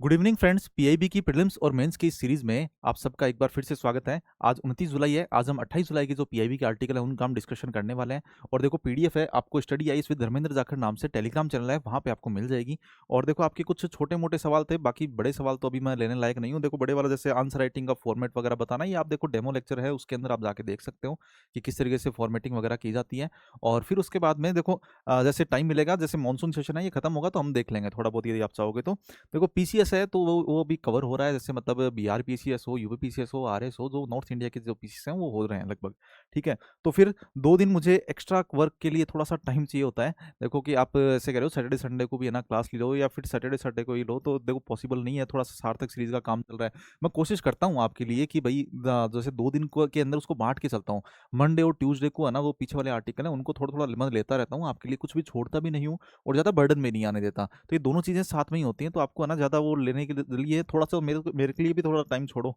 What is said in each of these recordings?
Good evening friends. PIB की prelims और mains की इस सीरीज में आप सबका एक बार फिर से स्वागत है। आज 29 जुलाई है। आज हम 28 जुलाई के जो पीआईबी के आर्टिकल है उनका हम डिस्कशन करने वाले हैं। और देखो पीडीएफ है, आपको study eyes with Dharmendra Jakhar नाम से टेलीग्राम चैनल है, वहाँ पे आपको मिल जाएगी। और देखो आपके कुछ छोटे मोटे सवाल थे, बाकी बड़े सवाल तो अभी मैं लेने लायक नहीं हूँ। देखो बड़े वाला जैसे आंसर राइटिंग का फॉर्मेट वगैरह बताना, ये आप देखो डेमो लेक्चर है, उसके अंदर आप जाके देख सकते हो कि किस तरीके से फॉर्मेटिंग वगैरह की जाती है। और फिर उसके बाद में देखो जैसे टाइम मिलेगा, जैसे मानसून सेशन है ये खत्म होगा तो हम देख लेंगे थोड़ा बहुत, यदि आप चाहोगे तो। देखो पीसीएस है तो वो भी कवर हो रहा है, जैसे मतलब बिहार पीसीएस हो, यूपी पीसीएस हो, आरएस हो, जो नॉर्थ इंडिया के जो पीसीएस हैं वो हो रहे हैं लगभग। ठीक है, तो फिर 2 दिन मुझे एक्स्ट्रा वर्क के लिए थोड़ा सा टाइम चाहिए होता है। देखो कि आप ऐसे कह रहे हो सैटरडे संडे को भी है ना क्लास लो, या फिर सैटरडे संडे को ही लो, तो देखो पॉसिबल नहीं है, थोड़ा सा सार्थक सीरीज का काम चल रहा है। मैं कोशिश करता हूँ आपके लिए कि भाई जैसे 2 दिन को के अंदर उसको बांट के चलता हूँ। मंडे और ट्यूसडे को है ना वो पीछे वाले आर्टिकल है उनको थोड़ा थोड़ा लिमिट लेता रहता हूँ आपके लिए, कुछ भी छोड़ता भी नहीं हूँ और ज़्यादा बर्डन में नहीं आने देता। तो ये दोनों चीज़ें साथ में ही होती हैं, तो आपको है ना ज़्यादा वो लेने के लिए थोड़ा सा मेरे के लिए भी थोड़ा टाइम छोड़ो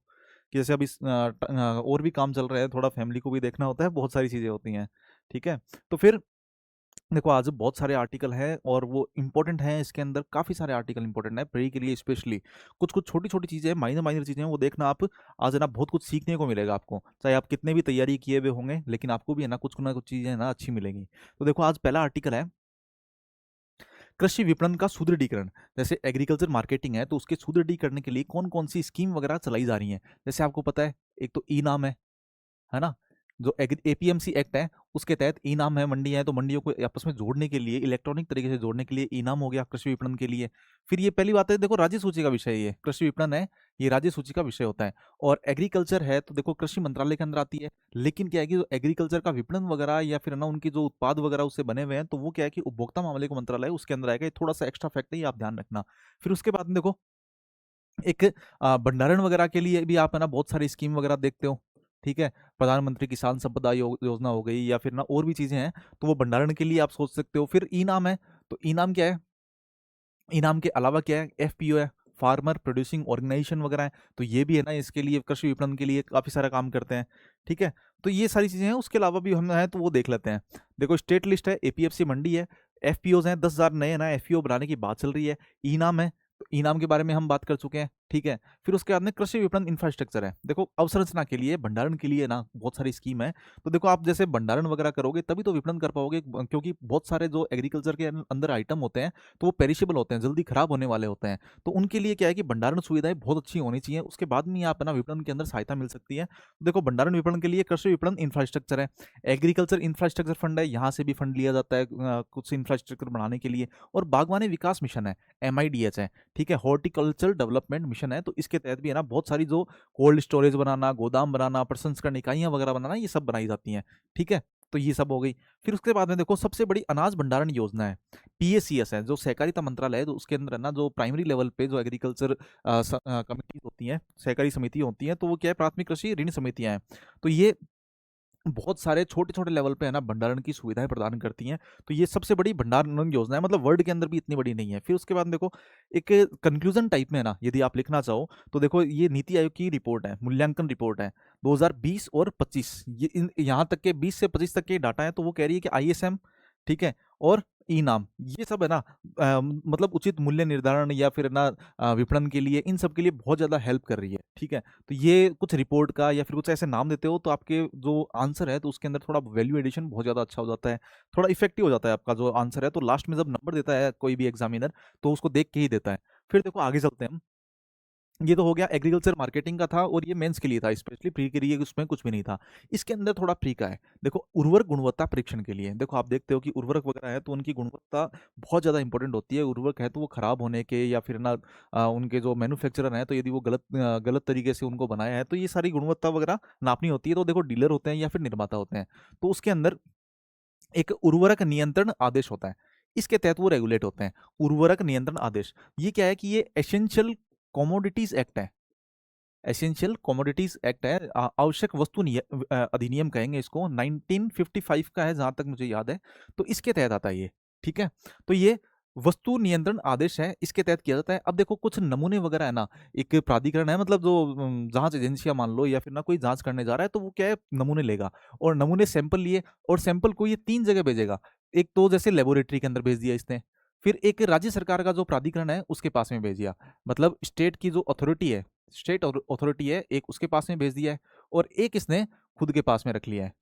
कि जैसे अभी और भी काम चल रहा है, थोड़ा फैमिली को भी देखना होता है, बहुत सारी चीज़ें होती हैं। ठीक है, तो फिर देखो आज बहुत सारे आर्टिकल हैं और वो इंपॉर्टेंट हैं, इसके अंदर काफ़ी सारे आर्टिकल इंपॉर्टेंट है प्री के लिए स्पेशली। कुछ कुछ छोटी छोटी चीज़ें हैं, माइनर माइनर चीज़ें हैं, वो देखना आप। आज है ना बहुत कुछ सीखने को मिलेगा आपको, चाहे आप कितने भी तैयारी किए हुए होंगे, लेकिन आपको भी है ना कुछ चीज़ें ना अच्छी मिलेंगी। तो देखो आज पहला आर्टिकल है कृषि विपणन का सुदृढ़ीकरण। जैसे एग्रीकल्चर मार्केटिंग है तो उसके सुदृढ़ीकरण के लिए कौन कौन सी स्कीम वगैरह चलाई जा रही हैं। जैसे आपको पता है, एक तो ई नाम है ना, जो एपीएमसी एक्ट है उसके तहत ई नाम है, मंडी है तो मंडियों को आपस में जोड़ने के लिए, इलेक्ट्रॉनिक तरीके से जोड़ने के लिए ई नाम हो गया कृषि विपणन के लिए। फिर ये पहली बात है, देखो राज्य सूची का विषय है, ये कृषि विपणन है, ये राज्य सूची का विषय होता है। और एग्रीकल्चर है तो देखो कृषि मंत्रालय के अंदर आती है, लेकिन क्या है कि जो एग्रीकल्चर का विपणन वगैरह या फिर ना उनकी जो उत्पाद वगैरह उससे बने हुए हैं, तो वो क्या है कि उपभोक्ता मामले का मंत्रालय है, उसके अंदर आएगा। ये थोड़ा सा एक्स्ट्रा फैक्ट है, ये आप ध्यान रखना। फिर उसके बाद में देखो एक भंडारण वगैरह के लिए भी आप है ना बहुत सारी स्कीम वगैरह देखते हो। ठीक है, प्रधानमंत्री किसान संपदा योजना हो गई, या फिर ना और भी चीजें हैं, तो वो भंडारण के लिए आप सोच सकते हो। फिर ई नाम है, तो ई नाम क्या है, इनाम के अलावा क्या है, एफपीओ है, फार्मर प्रोड्यूसिंग ऑर्गेनाइजेशन वगैरह है, तो ये भी है ना इसके लिए कृषि विपणन के लिए काफ़ी सारा काम करते हैं। ठीक है, तो ये सारी चीज़ें हैं, उसके अलावा भी हम है तो वो देख लेते हैं। देखो स्टेट लिस्ट है, एपीएफसी मंडी है, एफपीओज हैं, 10,000 नए ना एफपीओ बनाने की बात चल रही है। ई नाम है, तो ई नाम के बारे में हम बात कर चुके हैं। ठीक है, फिर उसके बाद में कृषि विपणन इंफ्रास्ट्रक्चर है, देखो अवसंरचना के लिए, भंडारण के लिए ना बहुत सारी स्कीम है। तो देखो आप जैसे भंडारण वगैरह करोगे तभी तो विपणन कर पाओगे, क्योंकि बहुत सारे जो एग्रीकल्चर के अंदर आइटम होते हैं तो वो पेरिशेबल होते हैं, जल्दी खराब होने वाले होते हैं। तो उनके लिए क्या है कि भंडारण सुविधाएं बहुत अच्छी होनी चाहिए, उसके बाद में आप ना विपणन के अंदर सहायता मिल सकती है। देखो भंडारण विपणन के लिए कृषि विपणन इंफ्रास्ट्रक्चर है, एग्रीकल्चर इंफ्रास्ट्रक्चर फंड है, यहाँ से भी फंड लिया जाता है कुछ इंफ्रास्ट्रक्चर बनाने के लिए। और बागवानी विकास मिशन है, एमआईडीएच है। ठीक है, हॉर्टिकल्चर डेवलपमेंट मिशन है, तो इसके तहत भी है ना बहुत सारी जो कोल्ड स्टोरेज बनाना, गोदाम बनाना, प्रसंस्करण इकाइयां वगैरह बनाना, ये सब बनाई जाती हैं। ठीक है, तो ये सब हो गई। फिर उसके बाद में देखो सबसे बड़ी अनाज भंडारण योजना है, पीएसीएस है, जो सहकारिता मंत्रालय है, तो उसके अंदर है ना जो प्राइमरी लेवल पे जो एग्रीकल्चर कमिटीज होती हैं, सहकारी समिति होती हैं, तो वो क्या है प्राथमिक कृषि ऋण समितियां हैं। तो ये बहुत सारे छोटे छोटे लेवल पे है ना भंडारण की सुविधाएं प्रदान करती हैं। तो ये सबसे बड़ी भंडारण योजना है, मतलब वर्ल्ड के अंदर भी इतनी बड़ी नहीं है। फिर उसके बाद देखो एक कंक्लूजन टाइप में है ना, यदि आप लिखना चाहो तो देखो ये नीति आयोग की रिपोर्ट है, मूल्यांकन रिपोर्ट है 2020 और 25, ये यहाँ तक के 20 से 25 तक के डाटा है, तो वो कह रही है कि आईएसएम, ठीक है, और ई नाम, ये सब है ना मतलब उचित मूल्य निर्धारण या फिर ना विपणन के लिए, इन सब के लिए बहुत ज़्यादा हेल्प कर रही है। ठीक है, तो ये कुछ रिपोर्ट का या फिर कुछ ऐसे नाम देते हो तो आपके जो आंसर है तो उसके अंदर थोड़ा वैल्यू एडिशन बहुत ज़्यादा अच्छा हो जाता है, थोड़ा इफेक्टिव हो जाता है आपका जो आंसर है। तो लास्ट में जब नंबर देता है कोई भी एग्जामिनर, तो उसको देख के ही देता है। फिर देखो आगे चलते हैं हम। ये तो हो गया एग्रीकल्चर मार्केटिंग का था, और ये मेंस के लिए था, स्पेशली प्री के लिए उसमें कुछ भी नहीं था। इसके अंदर थोड़ा प्री का है, देखो उर्वरक गुणवत्ता परीक्षण के लिए। देखो आप देखते हो कि उर्वरक वगैरह है तो उनकी गुणवत्ता बहुत ज़्यादा इंपॉर्टेंट होती है। उर्वरक है तो वो खराब होने के या फिर ना उनके जो मैन्युफैक्चरर हैं तो यदि वो गलत तरीके से उनको बनाया है, तो ये सारी गुणवत्ता वगैरह नापनी होती है। तो देखो डीलर होते हैं या फिर निर्माता होते हैं, तो उसके अंदर एक उर्वरक नियंत्रण आदेश होता है, इसके तहत वो रेगुलेट होते हैं। उर्वरक नियंत्रण आदेश, ये क्या है कि ये एसेंशियल कमोडिटीज एक्ट है, एसेंशियल कमोडिटीज एक्ट है, आवश्यक वस्तु अधिनियम कहेंगे इसको, 1955 का है जहां तक मुझे याद है, तो इसके तहत आता है ये। ठीक है, तो ये वस्तु नियंत्रण आदेश है, इसके तहत किया जाता है। अब देखो कुछ नमूने वगैरह है ना, एक प्राधिकरण है, मतलब जो जांच एजेंसियां मान लो या फिर ना कोई जांच करने जा रहा है, तो वो क्या है नमूने लेगा, और नमूने सैंपल लिए, और सैंपल को ये 3 जगह भेजेगा। एक तो जैसे लेबोरेटरी के अंदर भेज दिया इसने, फिर एक राज्य सरकार का जो प्राधिकरण है उसके पास में भेज दिया, मतलब स्टेट की जो अथॉरिटी है, स्टेट अथॉरिटी है एक, उसके पास में भेज दिया है, और एक इसने खुद के पास में रख लिया है।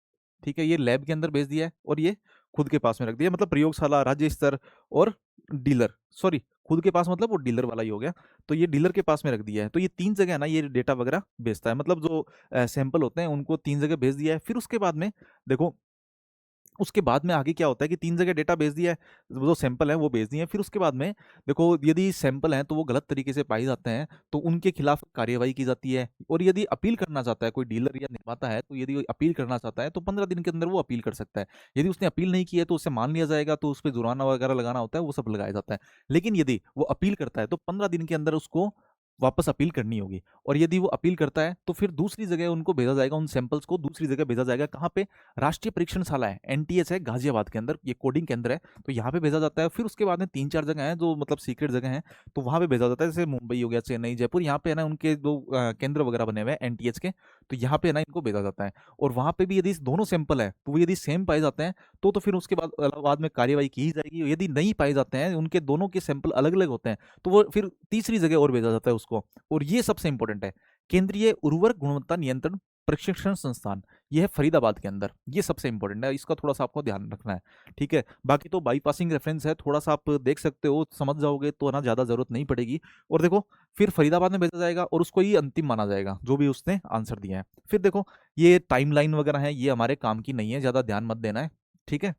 ठीक है, ये लैब के अंदर भेज दिया है और ये खुद के पास में रख दिया, मतलब प्रयोगशाला, राज्य स्तर और डीलर, सॉरी खुद के पास मतलब वो डीलर वाला ही हो गया। तो ये डीलर के पास में रख दिया है, तो ये 3 जगह है ना ये डेटा वगैरह भेजता है, मतलब जो सैंपल होते हैं उनको 3 जगह भेज दिया है। फिर उसके बाद में देखो, उसके बाद में आगे क्या होता है कि 3 जगह डेटा भेज दिया है, वो जो सैंपल है वो भेज दिए हैं। फिर उसके बाद में देखो, यदि सैंपल हैं तो वो गलत तरीके से पाए जाते हैं तो उनके खिलाफ कार्यवाही की जाती है, और यदि अपील करना चाहता है कोई डीलर या निर्माता है, तो यदि वो अपील करना चाहता है तो 15 दिन के अंदर वो अपील कर सकता है। यदि उसने अपील नहीं की है तो उसे मान लिया जाएगा, तो उस पर जुर्माना वगैरह लगाना होता है, वो सब लगाया जाता है। लेकिन यदि वो अपील करता है तो 15 दिन के अंदर उसको वापस अपील करनी होगी, और यदि वो अपील करता है तो फिर दूसरी जगह उनको भेजा जाएगा, उन सैंपल्स को दूसरी जगह भेजा जाएगा। कहाँ पे? राष्ट्रीय परीक्षणशाला है, एनटीएच है गाजियाबाद के अंदर, ये कोडिंग केंद्र है, तो यहाँ पे भेजा जाता है। फिर उसके बाद में 3-4 जगह हैं जो मतलब सीक्रेट जगह हैं, तो वहाँ पे भेजा जाता है, जैसे मुंबई हो गया, चेन्नई, जयपुर, यहाँ पे है ना उनके जो केंद्र वगैरह बने हुए हैं एनटीएच के, तो यहाँ पे है ना इनको भेजा जाता है। और वहाँ पे भी यदि दोनों सैंपल है तो वो यदि सेम पाए जाते हैं तो फिर उसके बाद में कार्यवाही की जाएगी। यदि नहीं पाए जाते हैं, उनके दोनों के सैंपल अलग अलग होते हैं, तो वो फिर तीसरी जगह और भेजा जाता है उसको। और ये सबसे इंपॉर्टेंट है, केंद्रीय उर्वरक गुणवत्ता नियंत्रण प्रशिक्षण संस्थान, ये है फरीदाबाद के अंदर, ये सबसे इंपॉर्टेंट है, इसका थोड़ा सा आपको ध्यान रखना है। ठीक है, बाकी तो बाईपासिंग रेफरेंस है, थोड़ा सा आप देख सकते हो, समझ जाओगे तो ना ज़्यादा जरूरत नहीं पड़ेगी। और देखो, फिर फरीदाबाद में भेजा जाएगा और उसको ही अंतिम माना जाएगा जो भी उसने आंसर दिया है। फिर देखो, ये टाइमलाइन वगैरह है, ये हमारे काम की नहीं है, ज़्यादा ध्यान मत देना है। ठीक है,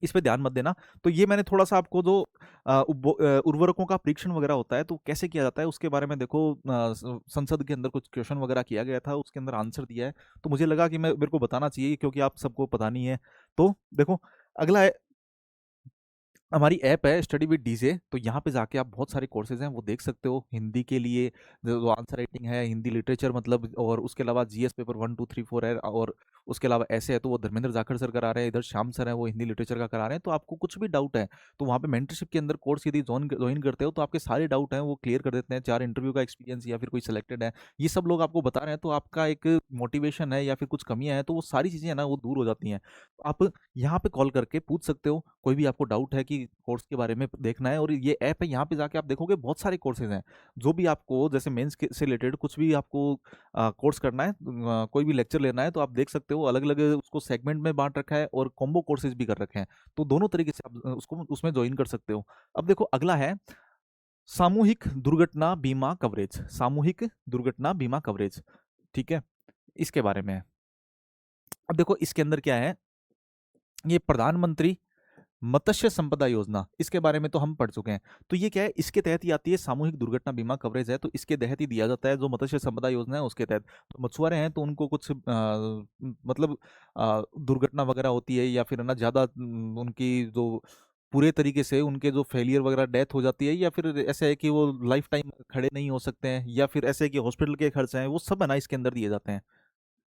इस पे ध्यान मत देना। तो ये मैंने थोड़ा सा आपको जो उर्वरकों का परीक्षण वगैरह होता है तो कैसे किया जाता है उसके बारे में देखो, संसद के अंदर कुछ क्वेश्चन वगैरह किया गया था, उसके अंदर आंसर दिया है, तो मुझे लगा कि मैं मेरे को बताना चाहिए क्योंकि आप सबको पता नहीं है। तो देखो, अगला है, हमारी ऐप है स्टडी विद डीजे, तो यहाँ पे जाके आप बहुत सारे कोर्सेज हैं वो देख सकते हो। हिंदी के लिए जो आंसर राइटिंग है, हिंदी लिटरेचर मतलब, और उसके अलावा जीएस पेपर 1 2 3 4 है, और उसके अलावा ऐसे है तो वो धर्मेंद्र जाखड़ सर करा रहे हैं, इधर श्याम सर हैं वो हिंदी लिटरेचर का करा रहे हैं। तो आपको कुछ भी डाउट है तो वहाँ पे मेंटरशिप के अंदर कोर्स यदि ज्वाइन करते हो तो आपके सारे डाउट हैं वो क्लियर कर देते हैं। 4 इंटरव्यू का एक्सपीरियंस या फिर कोई सिलेक्टेड है, ये सब लोग आपको बता रहे हैं, तो आपका एक मोटिवेशन है या फिर कुछ कमियां हैं तो वो सारी चीज़ें है ना वो दूर हो जाती हैं। तो आप यहाँ पे कॉल करके पूछ सकते हो, कोई भी आपको डाउट है कि कोर्स के बारे में देखना है, और ये ऐप है, यहाँ पे जाके आप देखोगे बहुत सारे कोर्सेज हैं जो भी आपको, जैसे मेंस से रिलेटेड कुछ भी आपको कोर्स करना है, कोई भी लेक्चर लेना है तो आप देख सकते हो, अलग अलग उसको सेगमेंट में बांट रखा है और कॉम्बो कोर्सेज भी कर रखे हैं, तो दोनों तरीके से आप उसको उसमें ज्वाइन कर सकते हो। अब देखो, अगला है सामूहिक दुर्घटना बीमा कवरेज, सामूहिक दुर्घटना बीमा कवरेज। ठीक है, इसके बारे में है। अब देखो, इसके अंदर क्या है, ये प्रधानमंत्री मत्स्य संपदा योजना, इसके बारे में तो हम पढ़ चुके हैं। तो ये क्या है, इसके तहत ही आती है, सामूहिक दुर्घटना बीमा कवरेज है तो इसके तहत ही दिया जाता है, जो मत्स्य संपदा योजना है उसके तहत। तो मछुआरे हैं तो उनको कुछ मतलब दुर्घटना वगैरह होती है, या फिर है ना ज़्यादा उनकी जो पूरे तरीके से उनके जो फेलियर वगैरह डेथ हो जाती है, या फिर ऐसे है कि वो लाइफ टाइम खड़े नहीं हो सकते हैं, या फिर ऐसे है कि हॉस्पिटल के खर्च हैं, वो सब है ना इसके अंदर दिए जाते हैं।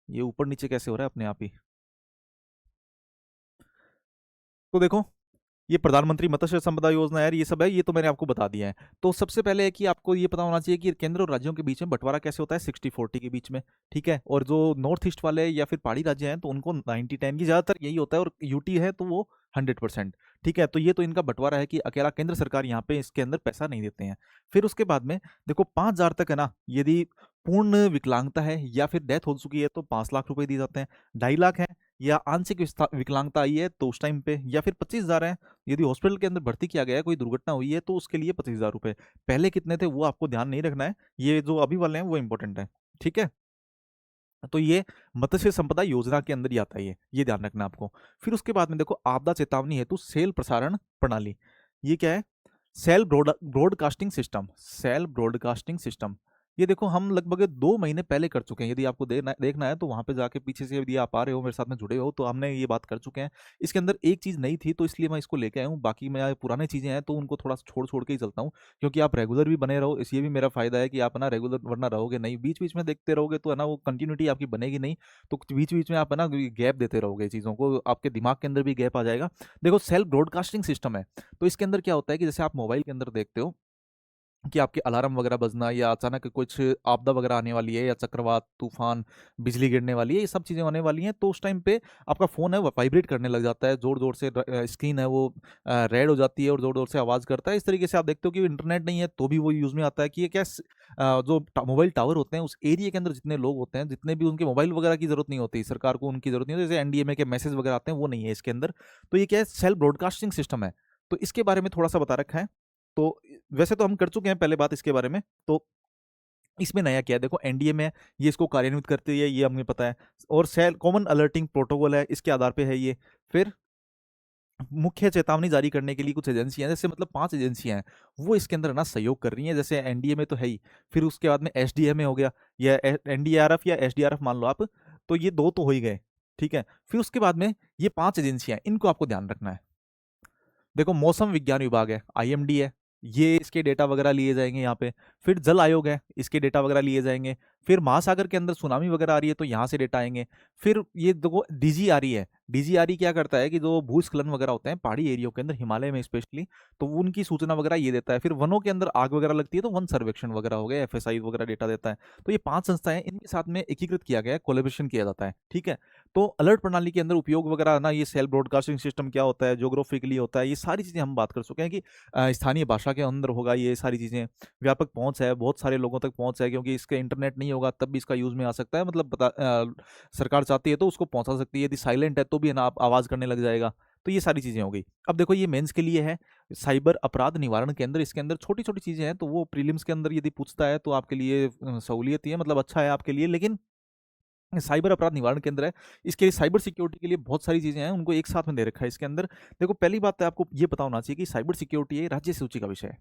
ये ऊपर नीचे कैसे हो रहा है अपने आप ही। तो देखो, ये प्रधानमंत्री मत्स्य संपदा योजना है, ये सब है, ये तो मैंने आपको बता दिया है। तो सबसे पहले है कि आपको ये पता होना चाहिए कि केंद्र और राज्यों के बीच में बंटवारा कैसे होता है, 60-40 के बीच में। ठीक है, और जो नॉर्थ ईस्ट वाले या फिर पहाड़ी राज्य हैं तो उनको 90-10 की ज़्यादातर यही होता है, और यूटी है तो वो 100%। ठीक है, तो ये तो इनका बंटवारा है कि अकेला केंद्र सरकार यहाँ पे इसके अंदर पैसा नहीं देते हैं। फिर उसके बाद में देखो, 5,000 तक है ना, यदि पूर्ण विकलांगता है या फिर डेथ हो चुकी है तो 5 लाख रुपए दिए जाते हैं। 2.5 लाख है या आंशिक विकलांगता आई है तो उस टाइम पे, या फिर 25,000 है यदि हॉस्पिटल के अंदर भर्ती किया गया है, कोई दुर्घटना हुई है तो उसके लिए 25,000 रुपए। पहले कितने थे वो आपको ध्यान नहीं रखना है, ये जो अभी वाले हैं वो इंपॉर्टेंट है। ठीक है, तो ये मत्स्य संपदा योजना के अंदर ही आता है, ये ध्यान रखना आपको। फिर उसके बाद में देखो, आपदा चेतावनी हेतु सेल प्रसारण प्रणाली, ये क्या है, cell broadcasting system, cell broadcasting system. ये देखो, हम लगभग 2 महीने पहले कर चुके हैं, यदि आपको देखना है तो वहां पे जाके पीछे से, यदि आप आ रहे हो मेरे साथ में जुड़े हो तो हमने ये बात कर चुके हैं। इसके अंदर एक चीज़ नई थी तो इसलिए मैं इसको लेके आया हूँ, बाकी मैं पुराने चीज़ें हैं तो उनको थोड़ा सा छोड़ छोड़ के ही चलता हूँ, क्योंकि आप रेगुलर भी बने रहो, इस ये भी मेरा फायदा है कि आप ना रेगुलर, वरना रहोगे नहीं, बीच बीच में देखते रहोगे तो है ना वो कंटिन्यूटी आपकी बनेगी नहीं। तो बीच बीच में आप है ना गैप देते रहोगे चीज़ों को, आपके दिमाग के अंदर भी गैप आ जाएगा। देखो, सेल्फ ब्रॉडकास्टिंग सिस्टम है, तो इसके अंदर क्या होता है कि जैसे आप मोबाइल के अंदर देखते हो कि आपके अलार्म वगैरह बजना या अचानक कुछ आपदा वगैरह आने वाली है या चक्रवात, तूफान, बिजली गिरने वाली है, ये सब चीज़ें होने वाली हैं, तो उस टाइम पे आपका फ़ोन है वो वाइब्रेट करने लग जाता है, ज़ोर-ज़ोर से स्क्रीन है वो रेड हो जाती है और ज़ोर-ज़ोर से आवाज़ करता है। इस तरीके से आप देखते हो कि इंटरनेट नहीं है तो भी वो यूज़ में आता है कि ये क्या जो मोबाइल टावर होते हैं उस एरिया के अंदर जितने लोग होते हैं, जितने भी उनके मोबाइल वगैरह की ज़रूरत नहीं होती, सरकार को उनकी ज़रूरत नहीं होती, जैसे एनडीएमए के मैसेज वगैरह आते हैं वो नहीं है इसके अंदर। तो ये क्या है, सेल्फ ब्रॉडकास्टिंग सिस्टम है। तो इसके बारे में थोड़ा-सा बता रखा है। तो वैसे तो हम कर चुके हैं पहले बात इसके बारे में, तो इसमें नया क्या है, देखो एनडीए में ये इसको कार्यान्वित करती है, ये हमें पता है। और सेल कॉमन अलर्टिंग प्रोटोकॉल है, इसके आधार पे है ये। फिर मुख्य चेतावनी जारी करने के लिए कुछ एजेंसियां हैं, जैसे मतलब 5 एजेंसियां हैं, वो इसके अंदर ना सहयोग कर रही हैं, जैसे एनडीए में तो है ही। फिर उसके बाद में एसडीएमए हो गया, या एनडीआरएफ या एसडीआरएफ मान लो आप। तो ये 2 तो हो ही गए, ठीक है। फिर उसके बाद में ये 5 एजेंसियां हैं, इनको आपको ध्यान रखना है। देखो मौसम विज्ञान विभाग है, आईएमडी है, ये इसके डेटा वगैरह लिए जाएंगे यहाँ पे। फिर जल आयोग है, इसके डेटा वगैरह लिए जाएंगे। फिर महासागर के अंदर सुनामी वगैरह आ रही है तो यहाँ से डेटा आएंगे। फिर ये देखो डीजीआरई है, डीजीआरई क्या करता है कि जो भूस्खलन वगैरह होते हैं पहाड़ी एरियो के अंदर, हिमालय में स्पेशली, तो उनकी सूचना वगैरह ये देता है। फिर वनों के अंदर आग वगैरह लगती है तो वन सर्वेक्षण वगैरह हो गया, एफएसआई वगैरह डेटा देता है। तो ये 5 संस्थाएं, इनके साथ में एकीकृत किया गया है, कोलेब्रेशन किया जाता है, ठीक है। तो अलर्ट प्रणाली के अंदर उपयोग वगैरह ना, ये सेल ब्रॉडकास्टिंग सिस्टम क्या होता है, ज्योग्राफिकली होता है, ये सारी चीज़ें हम बात कर चुके हैं कि स्थानीय भाषा के अंदर होगा ये सारी चीज़ें। व्यापक पहुंच है, बहुत सारे लोगों तक पहुंच है, क्योंकि इसका इंटरनेट नहीं होगा तब भी इसका यूज़ में आ सकता है, मतलब सरकार चाहती है तो उसको पहुंचा सकती है, यदि साइलेंट है तो भी है ना आप आवाज़ करने लग जाएगा। तो ये सारी चीज़ें हो गई। अब देखो ये मेंस के लिए है, साइबर अपराध निवारण के अंदर, इसके अंदर छोटी छोटी चीज़ें हैं, तो वो प्रीलिम्स के अंदर यदि पूछता है तो आपके लिए सहूलियत ही है, मतलब अच्छा है आपके लिए। लेकिन साइबर अपराध निवारण केंद्र है, इसके लिए साइबर सिक्योरिटी के लिए बहुत सारी चीज़ें हैं, उनको एक साथ में दे रखा है इसके अंदर। देखो पहली बात तो आपको ये पता होना चाहिए कि साइबर सिक्योरिटी ये राज्य सूची का विषय है,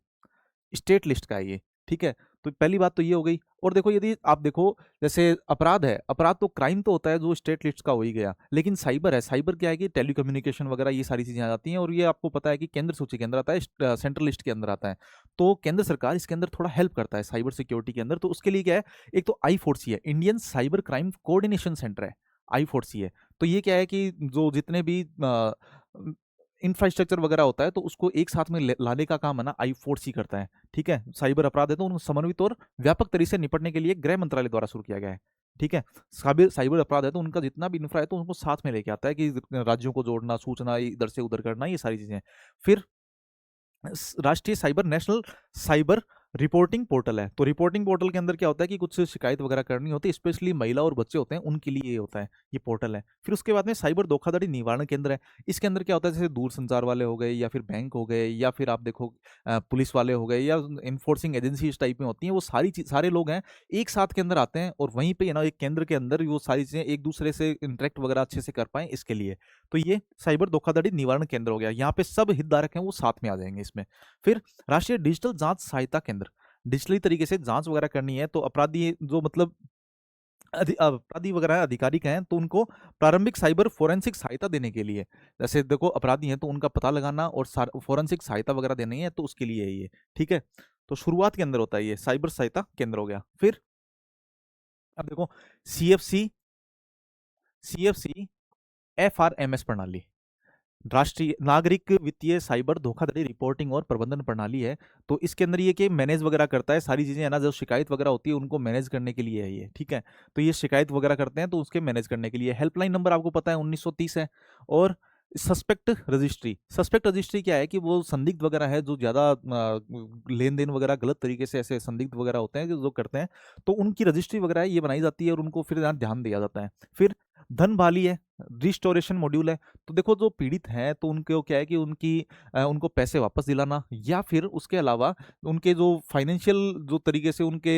स्टेट लिस्ट का है ये, ठीक है। तो पहली बात तो ये हो गई। और देखो यदि आप देखो, जैसे अपराध है, अपराध तो क्राइम तो होता है जो स्टेट लिस्ट का हो ही गया, लेकिन साइबर है, साइबर क्या है कि टेलीकम्युनिकेशन वगैरह ये सारी चीजें आ जाती हैं, और ये आपको पता है कि केंद्र सूची के अंदर आता है, सेंट्रल लिस्ट के अंदर आता है। तो केंद्र सरकार इसके अंदर थोड़ा हेल्प करता है साइबर सिक्योरिटी के अंदर। तो उसके लिए क्या है, एक तो आई4सी है, Indian cyber crime coordination centre है, आई4सी है। तो ये क्या है कि जो जितने भी इंफ्रास्ट्रक्चर वगैरह होता है तो उसको एक साथ में लाने का काम है ना आई4सी करता है, ठीक है। साइबर अपराध है तो उनको समन्वित और व्यापक तरीके से निपटने के लिए गृह मंत्रालय द्वारा शुरू किया गया है, ठीक है। साइबर साइबर अपराध है तो उनका जितना भी इंफ्रा है तो उनको साथ में लेके आता है कि राज्यों को जोड़ना, सूचना इधर से उधर करना, ये सारी चीजें। फिर राष्ट्रीय cyber national cyber reporting portal है। तो रिपोर्टिंग पोर्टल के अंदर क्या होता है कि कुछ शिकायत वगैरह करनी होती है, स्पेशली महिला और बच्चे होते हैं उनके लिए ये होता है, ये पोर्टल है। फिर उसके बाद में साइबर धोखाधड़ी निवारण केंद्र है। इसके अंदर क्या होता है, जैसे दूर संचार वाले हो गए, या फिर बैंक हो गए, या फिर आप देखो पुलिस वाले हो गए, या इन्फोर्सिंग एजेंसी इस टाइप में होती हैं, वो सारी चीज सारे लोग हैं एक साथ के अंदर आते हैं, और वहीं पे ना एक केंद्र के अंदर वो सारी चीजें एक दूसरे से इंटरेक्ट वगैरह अच्छे से कर पाए इसके लिए। तो ये साइबर धोखाधड़ी निवारण केंद्र हो गया, यहाँ पे सब हितधारक हैं वो साथ में आ जाएंगे इसमें। फिर राष्ट्रीय डिजिटल जांच सहायता केंद्र, डिजिटली तरीके से जांच वगैरह करनी है तो अपराधी जो मतलब अपराधी वगैरह अधिकारी का हैं तो उनको प्रारंभिक साइबर फोरेंसिक सहायता देने के लिए, जैसे देखो अपराधी हैं तो उनका पता लगाना और फोरेंसिक सहायता वगैरह देनी है, तो उसके लिए है ये, ठीक है। तो शुरुआत के अंदर होता है ये साइबर सहायता केंद्र हो गया। फिर अब देखो सीएफसी, सीएफसी एफआरएमएस प्रणाली, राष्ट्रीय नागरिक वित्तीय साइबर धोखाधड़ी रिपोर्टिंग और प्रबंधन प्रणाली है। तो इसके अंदर ये कि मैनेज वगैरह करता है सारी चीजें, है ना, जो शिकायत वगैरह होती है उनको मैनेज करने के लिए है ये, ठीक है। तो ये शिकायत वगैरह करते हैं तो उसके मैनेज करने के लिए। हेल्पलाइन नंबर आपको पता है 1930 है। और सस्पेक्ट रजिस्ट्री, सस्पेक्ट रजिस्ट्री क्या है कि वो संदिग्ध वगैरह है, जो ज्यादा लेन देन वगैरह गलत तरीके से ऐसे संदिग्ध वगैरह होते हैं जो करते हैं, तो उनकी रजिस्ट्री वगैरह है ये बनाई जाती है और उनको फिर ध्यान दिया जाता है। फिर धन भाली है, रिस्टोरेशन मॉड्यूल है। तो देखो जो पीड़ित हैं तो उनको क्या है कि उनको पैसे वापस दिलाना, या फिर उसके अलावा उनके जो फाइनेंशियल जो तरीके से उनके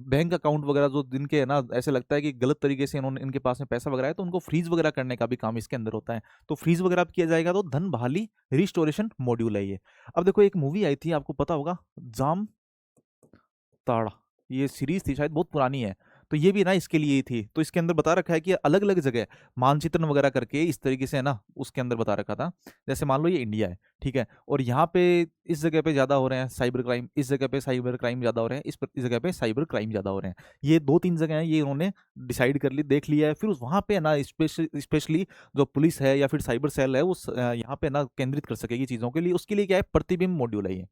बैंक अकाउंट वगैरह जो जिनके है ना, ऐसे लगता है कि गलत तरीके से इन्होंने इनके पास में पैसा वगैरह है, तो उनको फ्रीज वगैरह करने का भी काम इसके अंदर होता है। तो फ्रीज वगैरह किया जाएगा, तो धन बहाली रिस्टोरेशन मॉड्यूल है ये। अब देखो एक मूवी आई थी आपको पता होगा, जाम ताड़ा, ये सीरीज थी शायद, बहुत पुरानी है। तो ये भी ना इसके लिए ही थी। तो इसके अंदर बता रखा है कि अलग अलग जगह मानचित्रण वगैरह करके इस तरीके से है ना, उसके अंदर बता रखा था। जैसे मान लो ये इंडिया है, ठीक है, और यहाँ पे इस जगह पे ज्यादा हो रहे हैं साइबर क्राइम, इस जगह पे साइबर क्राइम ज्यादा हो रहे हैं, इस जगह पे साइबर क्राइम ज्यादा हो रहे हैं। ये 2-3 जगह हैं, ये उन्होंने डिसाइड कर ली, देख लिया है। फिर वहां पे है ना स्पेशली जो पुलिस है या फिर साइबर सेल है वो यहाँ पे ना केंद्रित कर सकेगी चीजों के लिए। उसके लिए क्या है, प्रतिबिंब मॉड्यूल है ये,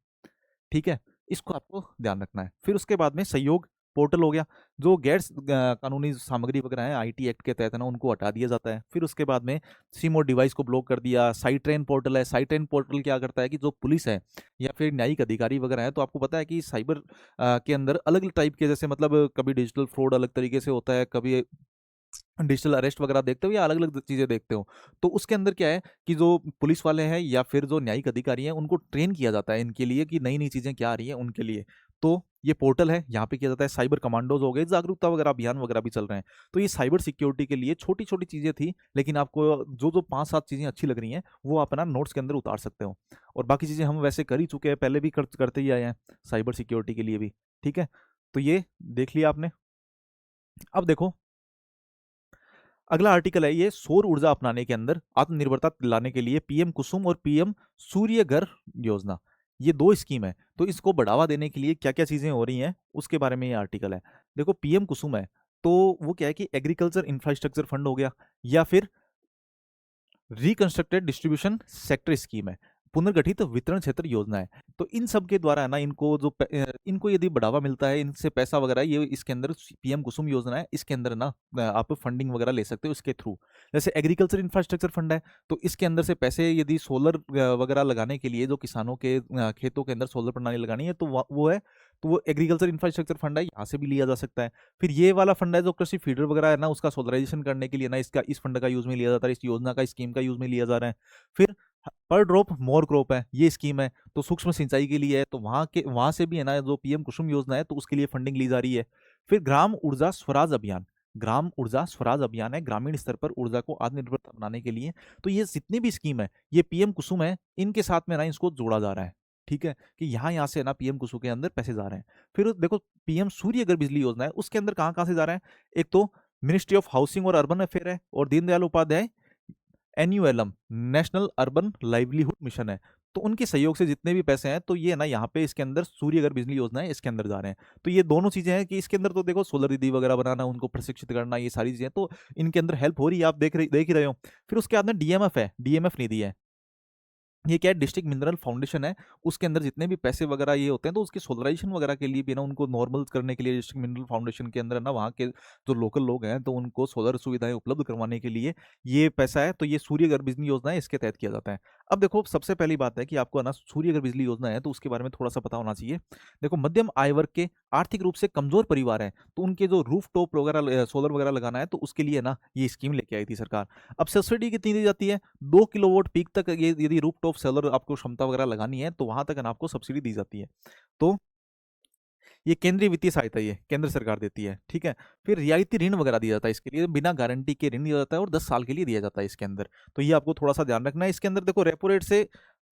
ठीक है। इसको आपको ध्यान रखना है। फिर उसके बाद में सहयोग पोर्टल हो गया, जो गैर कानूनी सामग्री वगैरह है आईटी एक्ट के तहत है ना, उनको हटा दिया जाता है। फिर उसके बाद में सिम और डिवाइस को ब्लॉक कर दिया। साइट ट्रेन पोर्टल है, साइट ट्रेन पोर्टल क्या करता है कि जो पुलिस है या फिर न्यायिक अधिकारी वगैरह है, तो आपको पता है कि साइबर के अंदर अलग अलग टाइप के, जैसे मतलब कभी डिजिटल फ्रॉड अलग तरीके से होता है, कभी डिजिटल अरेस्ट वगैरह देखते हो या अलग अलग चीजें देखते हो। तो उसके अंदर क्या है कि जो पुलिस वाले हैं या फिर जो न्यायिक अधिकारी हैं, उनको ट्रेन किया जाता है इनके लिए कि नई नई चीजें क्या आ रही हैं उनके लिए। तो ये पोर्टल है, यहाँ पे किया जाता है। साइबर कमांडोज हो गए, जागरूकता वगैरह अभियान वगैरह भी चल रहे हैं। तो ये साइबर सिक्योरिटी के लिए छोटी छोटी चीजें थी, लेकिन आपको जो जो 5-7 चीजें अच्छी लग रही हैं वो आप ना नोट्स के अंदर उतार सकते हो। और बाकी चीजें हम वैसे कर ही चुके हैं, पहले भी करते ही आए हैं साइबर सिक्योरिटी के लिए भी। ठीक है, तो ये देख लिया आपने। अब देखो अगला आर्टिकल है, ये सौर ऊर्जा अपनाने के अंदर आत्मनिर्भरता लाने के लिए पीएम कुसुम और पीएम सूर्य घर योजना, ये दो स्कीम है। तो इसको बढ़ावा देने के लिए क्या क्या चीजें हो रही हैं उसके बारे में ये आर्टिकल है। देखो पीएम कुसुम है, तो वो क्या है कि एग्रीकल्चर इंफ्रास्ट्रक्चर फंड हो गया, या फिर रिकंस्ट्रक्टेड डिस्ट्रीब्यूशन सेक्टर स्कीम है, पुनर्गठित वितरण क्षेत्र योजना है। तो इन सब के द्वारा है ना, इनको जो इनको यदि बढ़ावा मिलता है, इनसे पैसा वगैरह, ये इसके अंदर पीएम कुसुम योजना है, इसके अंदर ना आप फंडिंग वगैरह ले सकते हो इसके थ्रू। जैसे एग्रीकल्चर इंफ्रास्ट्रक्चर फंड है, तो इसके अंदर से पैसे यदि सोलर वगैरह लगाने के लिए, जो किसानों के खेतों के अंदर सोलर प्रणाली लगानी है, तो वो है, तो वो एग्रीकल्चर इंफ्रास्ट्रक्चर फंड है, यहाँ से भी लिया जा सकता है। फिर ये वाला फंड है जो कृषि फीडर वगैरह है ना, उसका सोलराइजेशन करने के लिए ना, इसका इस फंड का यूज में लिया जाता है, इस योजना का स्कीम का यूज में लिया जा रहा है। फिर पर ड्रॉप मोर क्रॉप है, ये स्कीम है, तो सूक्ष्म सिंचाई के लिए है, तो वहां से भी है ना, जो पीएम कुसुम योजना है, तो उसके लिए फंडिंग ली जा रही है। फिर ग्राम ऊर्जा स्वराज अभियान, ग्राम ऊर्जा स्वराज अभियान है, ग्रामीण स्तर पर ऊर्जा को आत्मनिर्भर बनाने के लिए। तो ये जितनी भी स्कीम है, ये पीएम कुसुम है, इनके साथ में ना इसको जोड़ा जा रहा है। ठीक है, कि यहाँ से ना पीएम कुसुम के अंदर पैसे जा रहे हैं। फिर देखो पीएम सूर्य घर बिजली योजना है, उसके अंदर कहाँ कहाँ से जा रहा है। एक तो मिनिस्ट्री ऑफ हाउसिंग और अर्बन अफेयर है, और Deendayal Upadhyay NULM national urban livelihood mission है। तो उनके सहयोग से जितने भी पैसे हैं, तो ये ना यहाँ पे इसके अंदर सूर्य घर बिजली योजना है, इसके अंदर जा रहे हैं। तो ये दोनों चीजें हैं कि इसके अंदर तो देखो सोलर दीदी वगैरह बनाना, उनको प्रशिक्षित करना, ये सारी चीजें तो इनके अंदर हेल्प हो रही है, आप देख ही रहे हो। फिर उसके बाद में डीएमएफ है, डीएमएफ निधि है, ये क्या है, डिस्ट्रिक्ट मिनरल फाउंडेशन है। उसके अंदर जितने भी पैसे वगैरह ये होते हैं, तो उसके सोलराइजेशन वगैरह के लिए भी ना, उनको नॉर्मल करने के लिए डिस्ट्रिक्ट मिनरल फाउंडेशन के अंदर ना, वहाँ के जो लोकल लोग हैं, तो उनको सोलर सुविधाएं उपलब्ध करवाने के लिए ये पैसा है। तो ये सूर्य घर बिजली योजना है, इसके तहत किया जाता है। अब देखो सबसे पहली बात है कि आपको ना सूर्य घर बिजली योजना है, तो उसके बारे में थोड़ा सा पता होना चाहिए। देखो मध्यम आय वर्ग के आर्थिक रूप से कमजोर परिवार हैं, तो उनके जो रूफ टॉप वगैरह सोलर वगैरह लगाना है, तो उसके लिए ना ये स्कीम लेके आई थी सरकार। अब सब्सिडी कितनी दी जाती है, 2 किलोवाट पीक तक, ये यदि रूफ टॉप सोलर आपको क्षमता वगैरह लगानी है, तो वहां तक ना आपको सब्सिडी दी जाती है। तो ये केंद्रीय वित्तीय सहायता ये केंद्र सरकार देती है। ठीक है, फिर रियायती ऋण वगैरह दिया जाता है, इसके लिए बिना गारंटी के ऋण दिया जाता है, और 10 साल के लिए दिया जाता है इसके अंदर। तो ये आपको थोड़ा सा ध्यान रखना है। इसके अंदर देखो रेपो रेट से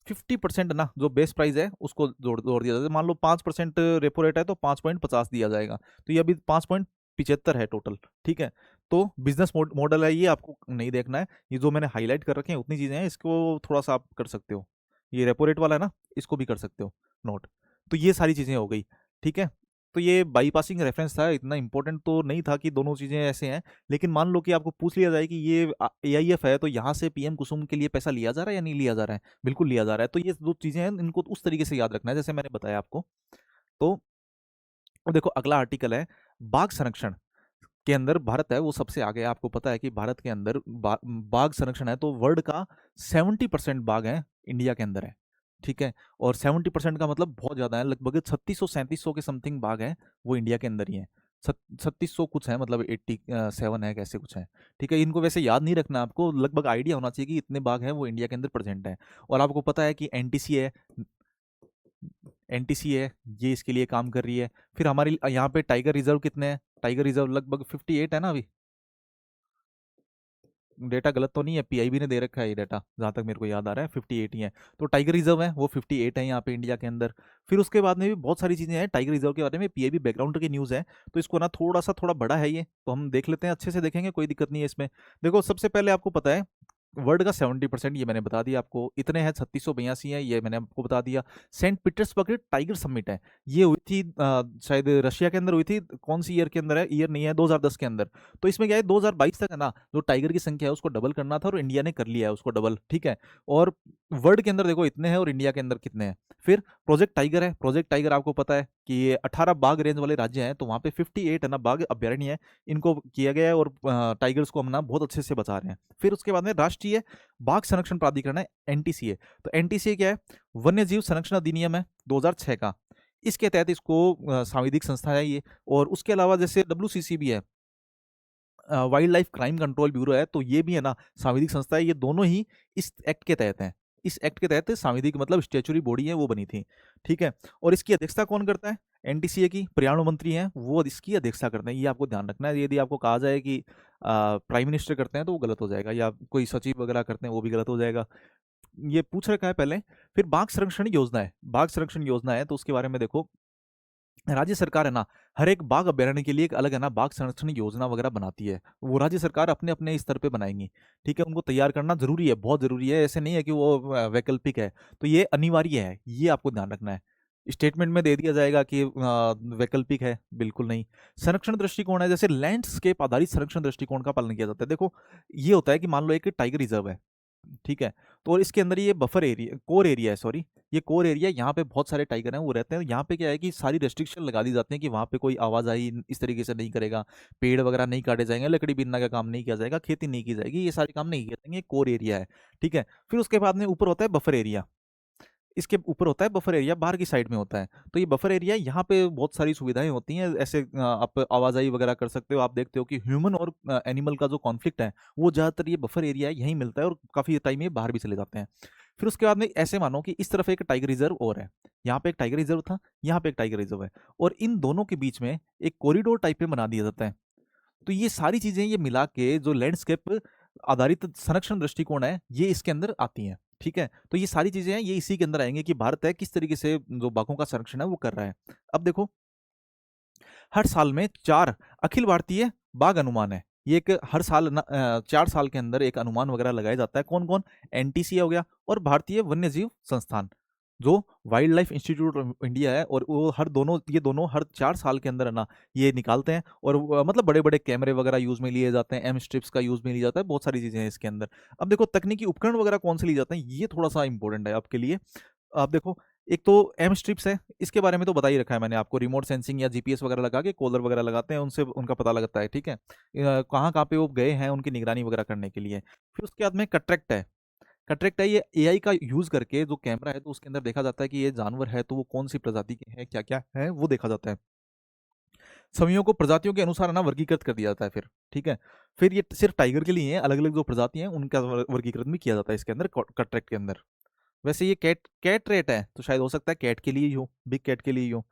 50% ना, जो बेस प्राइस है उसको जोड़ दिया जाता है। मान लो 5% रेपो रेट है, तो 5.50 दिया जाएगा। तो ये अभी 5.75 है टोटल। ठीक है, तो बिजनेस मॉडल है, ये आपको नहीं देखना है। ये जो मैंने हाईलाइट कर रखे हैं उतनी चीजें हैं, इसको थोड़ा सा आप कर सकते हो। ये रेपो रेट वाला है ना, इसको भी कर सकते हो नोट। तो ये सारी चीजें हो गई। ठीक है, तो ये बाईपासिंग रेफरेंस था, इतना इंपॉर्टेंट तो नहीं था कि दोनों चीजें ऐसे हैं। लेकिन मान लो कि आपको पूछ लिया जाए कि ये एआईएफ है, तो यहाँ से पीएम कुसुम के लिए पैसा लिया जा रहा है या नहीं लिया जा रहा है, बिल्कुल लिया जा रहा है। तो ये दो चीजें हैं, इनको उस तरीके से याद रखना है जैसे मैंने बताया आपको। तो अब देखो अगला आर्टिकल है, बाघ संरक्षण के अंदर भारत है वो सबसे आगे है। आपको पता है कि भारत के अंदर बाघ संरक्षण है, तो वर्ल्ड का 70% बाघ है इंडिया के अंदर है। ठीक है, और 70% का मतलब बहुत ज्यादा है, लगभग 3600-3700 के समथिंग बाघ है, वो इंडिया के अंदर ही है। 3600 कुछ है, मतलब 87 है, कैसे कुछ है। ठीक है, इनको वैसे याद नहीं रखना, आपको लगभग आइडिया होना चाहिए कि इतने बाघ हैं वो इंडिया के अंदर प्रेजेंट है। और आपको पता है कि एनटीसी है, एनटीसी है, ये इसके लिए काम कर रही है। फिर हमारे यहाँ पे टाइगर रिजर्व कितने हैं, टाइगर रिजर्व लगभग 58 है ना अभी। डेटा गलत तो नहीं है, पीआईबी ने दे रखा है ये डेटा, जहाँ तक मेरे को याद आ रहा है 58 ही है। तो टाइगर रिजर्व है वो 58 है यहाँ पे इंडिया के अंदर। फिर उसके बाद में भी बहुत सारी चीजें हैं टाइगर रिजर्व के बारे में, पीआईबी बैकग्राउंड की न्यूज़ है, तो इसको ना थोड़ा बड़ा है ये, तो हम देख लेते हैं, अच्छे से देखेंगे, कोई दिक्कत नहीं है इसमें। देखो सबसे पहले आपको पता है वर्ल्ड का 70%, ये मैंने बता दिया आपको। इतने हैं, 3682 हैं, ये मैंने आपको बता दिया। सेंट पीटर्सबर्ग टाइगर समिट है, ये हुई थी शायद रशिया के अंदर हुई थी। कौन सी ईयर के अंदर है, ईयर नहीं है, 2010 के अंदर। तो इसमें क्या है, 2022 तक है ना, जो टाइगर की संख्या है उसको डबल करना था, और इंडिया ने कर लिया है उसको डबल, ठीक है। और वर्ल्ड के अंदर देखो इतने हैं, और इंडिया के अंदर कितने हैं। फिर प्रोजेक्ट टाइगर है। प्रोजेक्ट टाइगर आपको पता है कि ये 18 बाघ रेंज वाले राज्य हैं, तो वहाँ पे 58 है ना बाघ अभ्यारण्य है, इनको किया गया है, और टाइगर्स को हम ना बहुत अच्छे से बचा रहे हैं। फिर उसके बाद में राष्ट्रीय बाघ संरक्षण प्राधिकरण है, एनटीसीए। तो एनटीसीए क्या है, वन्य जीव संरक्षण अधिनियम है 2006 का, इसके तहत इसको सांविधिक संस्था है ये। और उसके अलावा जैसे डब्ल्यूसीसी भी है, wild life crime control bureau है, तो ये भी है ना सांविधिक संस्था है। ये दोनों ही इस एक्ट के तहत हैं। इस एक्ट के तहत सांविधिक मतलब स्टेचुरी बॉडी है वो बनी थी, ठीक है। और इसकी अध्यक्षता कौन करता है, एनटीसीए की पर्यावरण मंत्री हैं वो इसकी अध्यक्षता करते हैं। ये आपको ध्यान रखना है, यदि आपको कहा जाए कि प्राइम मिनिस्टर करते हैं तो वो गलत हो जाएगा, या कोई सचिव वगैरह करते हैं वो भी गलत हो जाएगा। ये पूछ रखा है पहले। फिर बाघ संरक्षण योजना है, बाघ संरक्षण योजना है, तो उसके बारे में देखो, राज्य सरकार है ना हर एक बाघ अभ्यारण्य के लिए एक अलग है ना बाघ संरक्षण योजना वगैरह बनाती है। वो राज्य सरकार अपने अपने स्तर पे बनाएंगी, ठीक है। उनको तैयार करना जरूरी है, बहुत जरूरी है, ऐसे नहीं है कि वो वैकल्पिक है। तो ये अनिवार्य है, ये आपको ध्यान रखना है। स्टेटमेंट में दे दिया जाएगा कि वैकल्पिक है, बिल्कुल नहीं। संरक्षण दृष्टिकोण है, जैसे लैंडस्केप आधारित संरक्षण दृष्टिकोण का पालन किया जाता है। देखो ये होता है कि मान लो एक टाइगर रिजर्व है, ठीक है, तो और इसके अंदर ये बफर एरिया, कोर एरिया है, सॉरी, ये कोर एरिया, यहाँ पे बहुत सारे टाइगर हैं वो रहते हैं। यहाँ पे क्या है कि सारी रेस्ट्रिक्शन लगा दी जाती है कि वहाँ पे कोई आवाजाही इस तरीके से नहीं करेगा, पेड़ वगैरह नहीं काटे जाएंगे, लकड़ी बीनना का काम नहीं किया जाएगा, खेती नहीं की जाएगी, ये सारे काम नहीं किए जाएंगे, कोर एरिया है, ठीक है। फिर उसके बाद में ऊपर होता है बफर एरिया, इसके ऊपर होता है बफर एरिया, बाहर की साइड में होता है। तो ये बफर एरिया, यहाँ पे बहुत सारी सुविधाएं होती हैं, ऐसे आप आवाजाही वगैरह कर सकते हो। आप देखते हो कि ह्यूमन और एनिमल का जो कॉन्फ्लिक्ट है वो ज़्यादातर ये बफर एरिया है यहीं मिलता है, और काफ़ी टाइम ये बाहर भी चले जाते हैं। फिर उसके बाद में ऐसे मानो कि इस तरफ एक टाइगर रिजर्व और है, यहाँ पे एक टाइगर रिजर्व था, यहाँ पे एक टाइगर रिजर्व है, और इन दोनों के बीच में एक कॉरिडोर टाइप में बना दिया जाता है। तो ये सारी चीजें ये मिला के जो लैंडस्केप आधारित संरक्षण दृष्टिकोण है ये इसके अंदर आती हैं, ठीक है। तो ये सारी चीजें हैं, ये इसी के अंदर आएंगे कि भारत है किस तरीके से जो बाघों का संरक्षण है वो कर रहा है। अब देखो, हर साल में 4 अखिल भारतीय बाघ अनुमान है, ये एक हर साल 4 साल के अंदर एक अनुमान वगैरह लगाया जाता है। कौन कौन, एनटीसीए हो गया, और भारतीय वन्य जीव संस्थान, जो wild life institute of India है, और वो हर दोनों, ये दोनों हर 4 साल के अंदर है ना ये निकालते हैं। और मतलब बड़े बड़े कैमरे वगैरह यूज में लिए जाते हैं, एम स्ट्रिप्स का यूज में लिया जाता है, बहुत सारी चीजें हैं इसके अंदर। अब देखो तकनीकी उपकरण वगैरह कौन से लिए जाते हैं, ये थोड़ा सा इंपॉर्टेंट है आपके लिए। आप देखो, एक तो एम स्ट्रिप्स है, इसके बारे में तो बता ही रखा है मैंने आपको, रिमोट सेंसिंग या जीपीएस वगैरह लगा के कॉलर वगैरह लगाते हैं, उनसे उनका पता लगता है, ठीक है, कहाँ कहाँ पे वो गए हैं उनकी निगरानी वगैरह करने के लिए। फिर उसके बाद में कट्रैक्ट है। कट्रैक्ट है, ये एआई का यूज करके जो कैमरा है तो उसके अंदर देखा जाता है कि ये जानवर है तो वो कौन सी प्रजाति के हैं, क्या क्या है वो देखा जाता है। समयों को प्रजातियों के अनुसार है ना वर्गीकृत कर दिया जाता है फिर, ठीक है। फिर ये सिर्फ टाइगर के लिए है, अलग अलग जो प्रजाति हैं उनका वर्गीकृत भी किया जाता है इसके अंदर, कट्रैक्ट के अंदर। वैसे ये कैट कैट रेट है, तो शायद हो सकता है कैट के लिए ही हो, बिग कैट के लिए ही हो,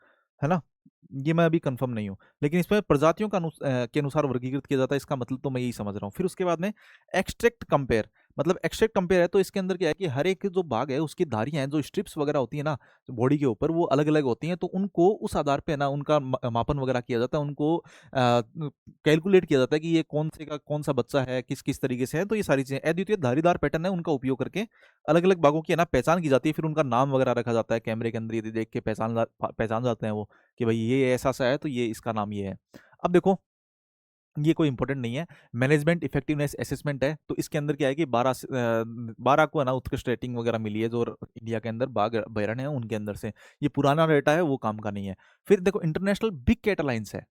है ना। ये मैं अभी कंफर्म नहीं हूँ, लेकिन इसमें प्रजातियों का के अनुसार वर्गीकृत किया जाता है, इसका मतलब तो मैं यही समझ रहा हूँ। फिर उसके बाद में एक्सट्रैक्ट कंपेयर, मतलब एक्सट्रैक्ट कंपेयर है, तो इसके अंदर क्या है कि हर एक जो बाघ है उसकी धारियां हैं, जो स्ट्रिप्स वगैरह होती है ना बॉडी के ऊपर, वो अलग अलग होती हैं, तो उनको उस आधार पे ना उनका मापन वगैरह किया जाता है, उनको कैलकुलेट किया जाता है कि ये कौन से का कौन सा बच्चा है, किस किस तरीके से है। तो ये सारी चीजें अद्वितीय धारीदार पैटर्न है, उनका उपयोग करके अलग अलग बाघों की है ना पहचान की जाती है, फिर उनका नाम वगैरह रखा जाता है, कैमरे के अंदर ये देख के पहचान जाते हैं वो, कि भाई ये ऐसा सा है तो ये इसका नाम ये है। अब देखो, ये कोई इंपॉर्टेंट नहीं है, मैनेजमेंट इफेक्टिवनेस असेसमेंट है, तो इसके अंदर क्या है कि 12 को है ना उत्कृष्ट रेटिंग वगैरह मिली है, जो इंडिया के अंदर बाघ अभयारण्य है उनके अंदर से। ये पुराना डेटा है, वो काम का नहीं है। फिर देखो इंटरनेशनल बिग कैट अलायंस है।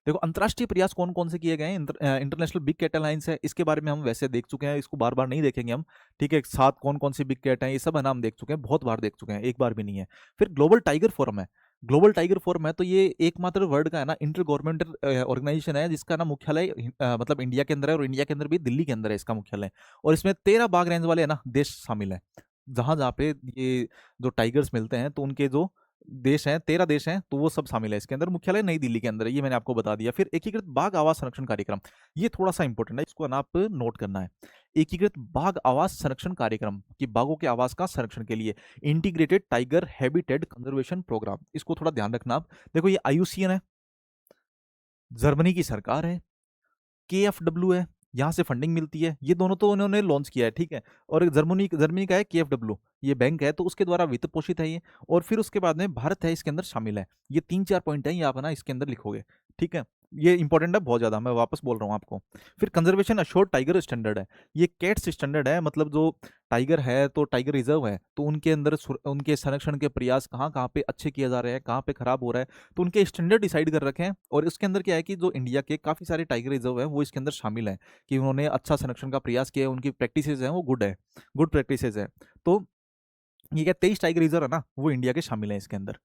देखो अंतर्राष्ट्रीय प्रयास कौन कौन से किए गए हैं, इंटरनेशनल बिग कैट अलायंस है, इसके बारे में हम वैसे देख चुके हैं, इसको बार बार नहीं देखेंगे हम, ठीक है। साथ कौन कौन सी बिग कैट हैं ये सब है ना हम देख चुके हैं, बहुत बार देख चुके हैं, एक बार भी नहीं है। फिर ग्लोबल टाइगर फोरम है। ग्लोबल टाइगर फोरम है, तो ये एकमात्र वर्ल्ड का है ना इंटर गवर्नमेंटल ऑर्गेनाइजेशन है, जिसका ना मुख्यालय मतलब इंडिया के अंदर है, और इंडिया के अंदर भी दिल्ली के अंदर है इसका मुख्यालय। और इसमें 13 बाघ रेंज वाले है ना देश शामिल है, जहां जहाँ पे ये जो टाइगर्स मिलते हैं तो उनके जो देश हैं, 13 देश हैं, तो वो सब शामिल है इसके अंदर। मुख्यालय नई दिल्ली के अंदर है, ये मैंने आपको बता दिया। फिर एकीकृत बाघ आवास संरक्षण कार्यक्रम, ये थोड़ा सा इंपॉर्टेंट है, इसको ना आप नोट करना है। एकीकृत बाघ आवास संरक्षण कार्यक्रम कि बाघों के आवास का संरक्षण के लिए integrated tiger habitat conservation program, इसको थोड़ा ध्यान रखना आप। देखो ये आईयूसीएन है, जर्मनी की सरकार है, केएफडब्ल्यू है, यहाँ से फंडिंग मिलती है। ये दोनों तो उन्होंने लॉन्च किया है, ठीक है। और एक जर्मनी जर्मनी का है KfW, ये बैंक है, तो उसके द्वारा वित्त पोषित है ये। और फिर उसके बाद में भारत है इसके अंदर शामिल है। ये 3-4 पॉइंट है, ये आप ना इसके अंदर लिखोगे, ठीक है। ये इंपॉर्टेंट है बहुत ज़्यादा, मैं वापस बोल रहा हूँ आपको। फिर कंजर्वेशन अश्योर्ड टाइगर स्टैंडर्ड है, ये कैट्स स्टैंडर्ड है, मतलब जो टाइगर है तो टाइगर रिजर्व है, तो उनके अंदर उनके संरक्षण के प्रयास कहाँ कहाँ पे अच्छे किए जा रहे हैं, कहाँ पे खराब हो रहा है, तो उनके स्टैंडर्ड डिसाइड कर रखे हैं। और इसके अंदर क्या है कि जो इंडिया के काफ़ी सारे टाइगर रिजर्व है वो इसके अंदर शामिल है, कि उन्होंने अच्छा संरक्षण का प्रयास किया है, उनकी प्रैक्टिसेज हैं वो गुड है, गुड प्रैक्टिसेज है। तो ये क्या 23 टाइगर रिजर्व है ना, वो इंडिया के शामिल हैं इसके अंदर।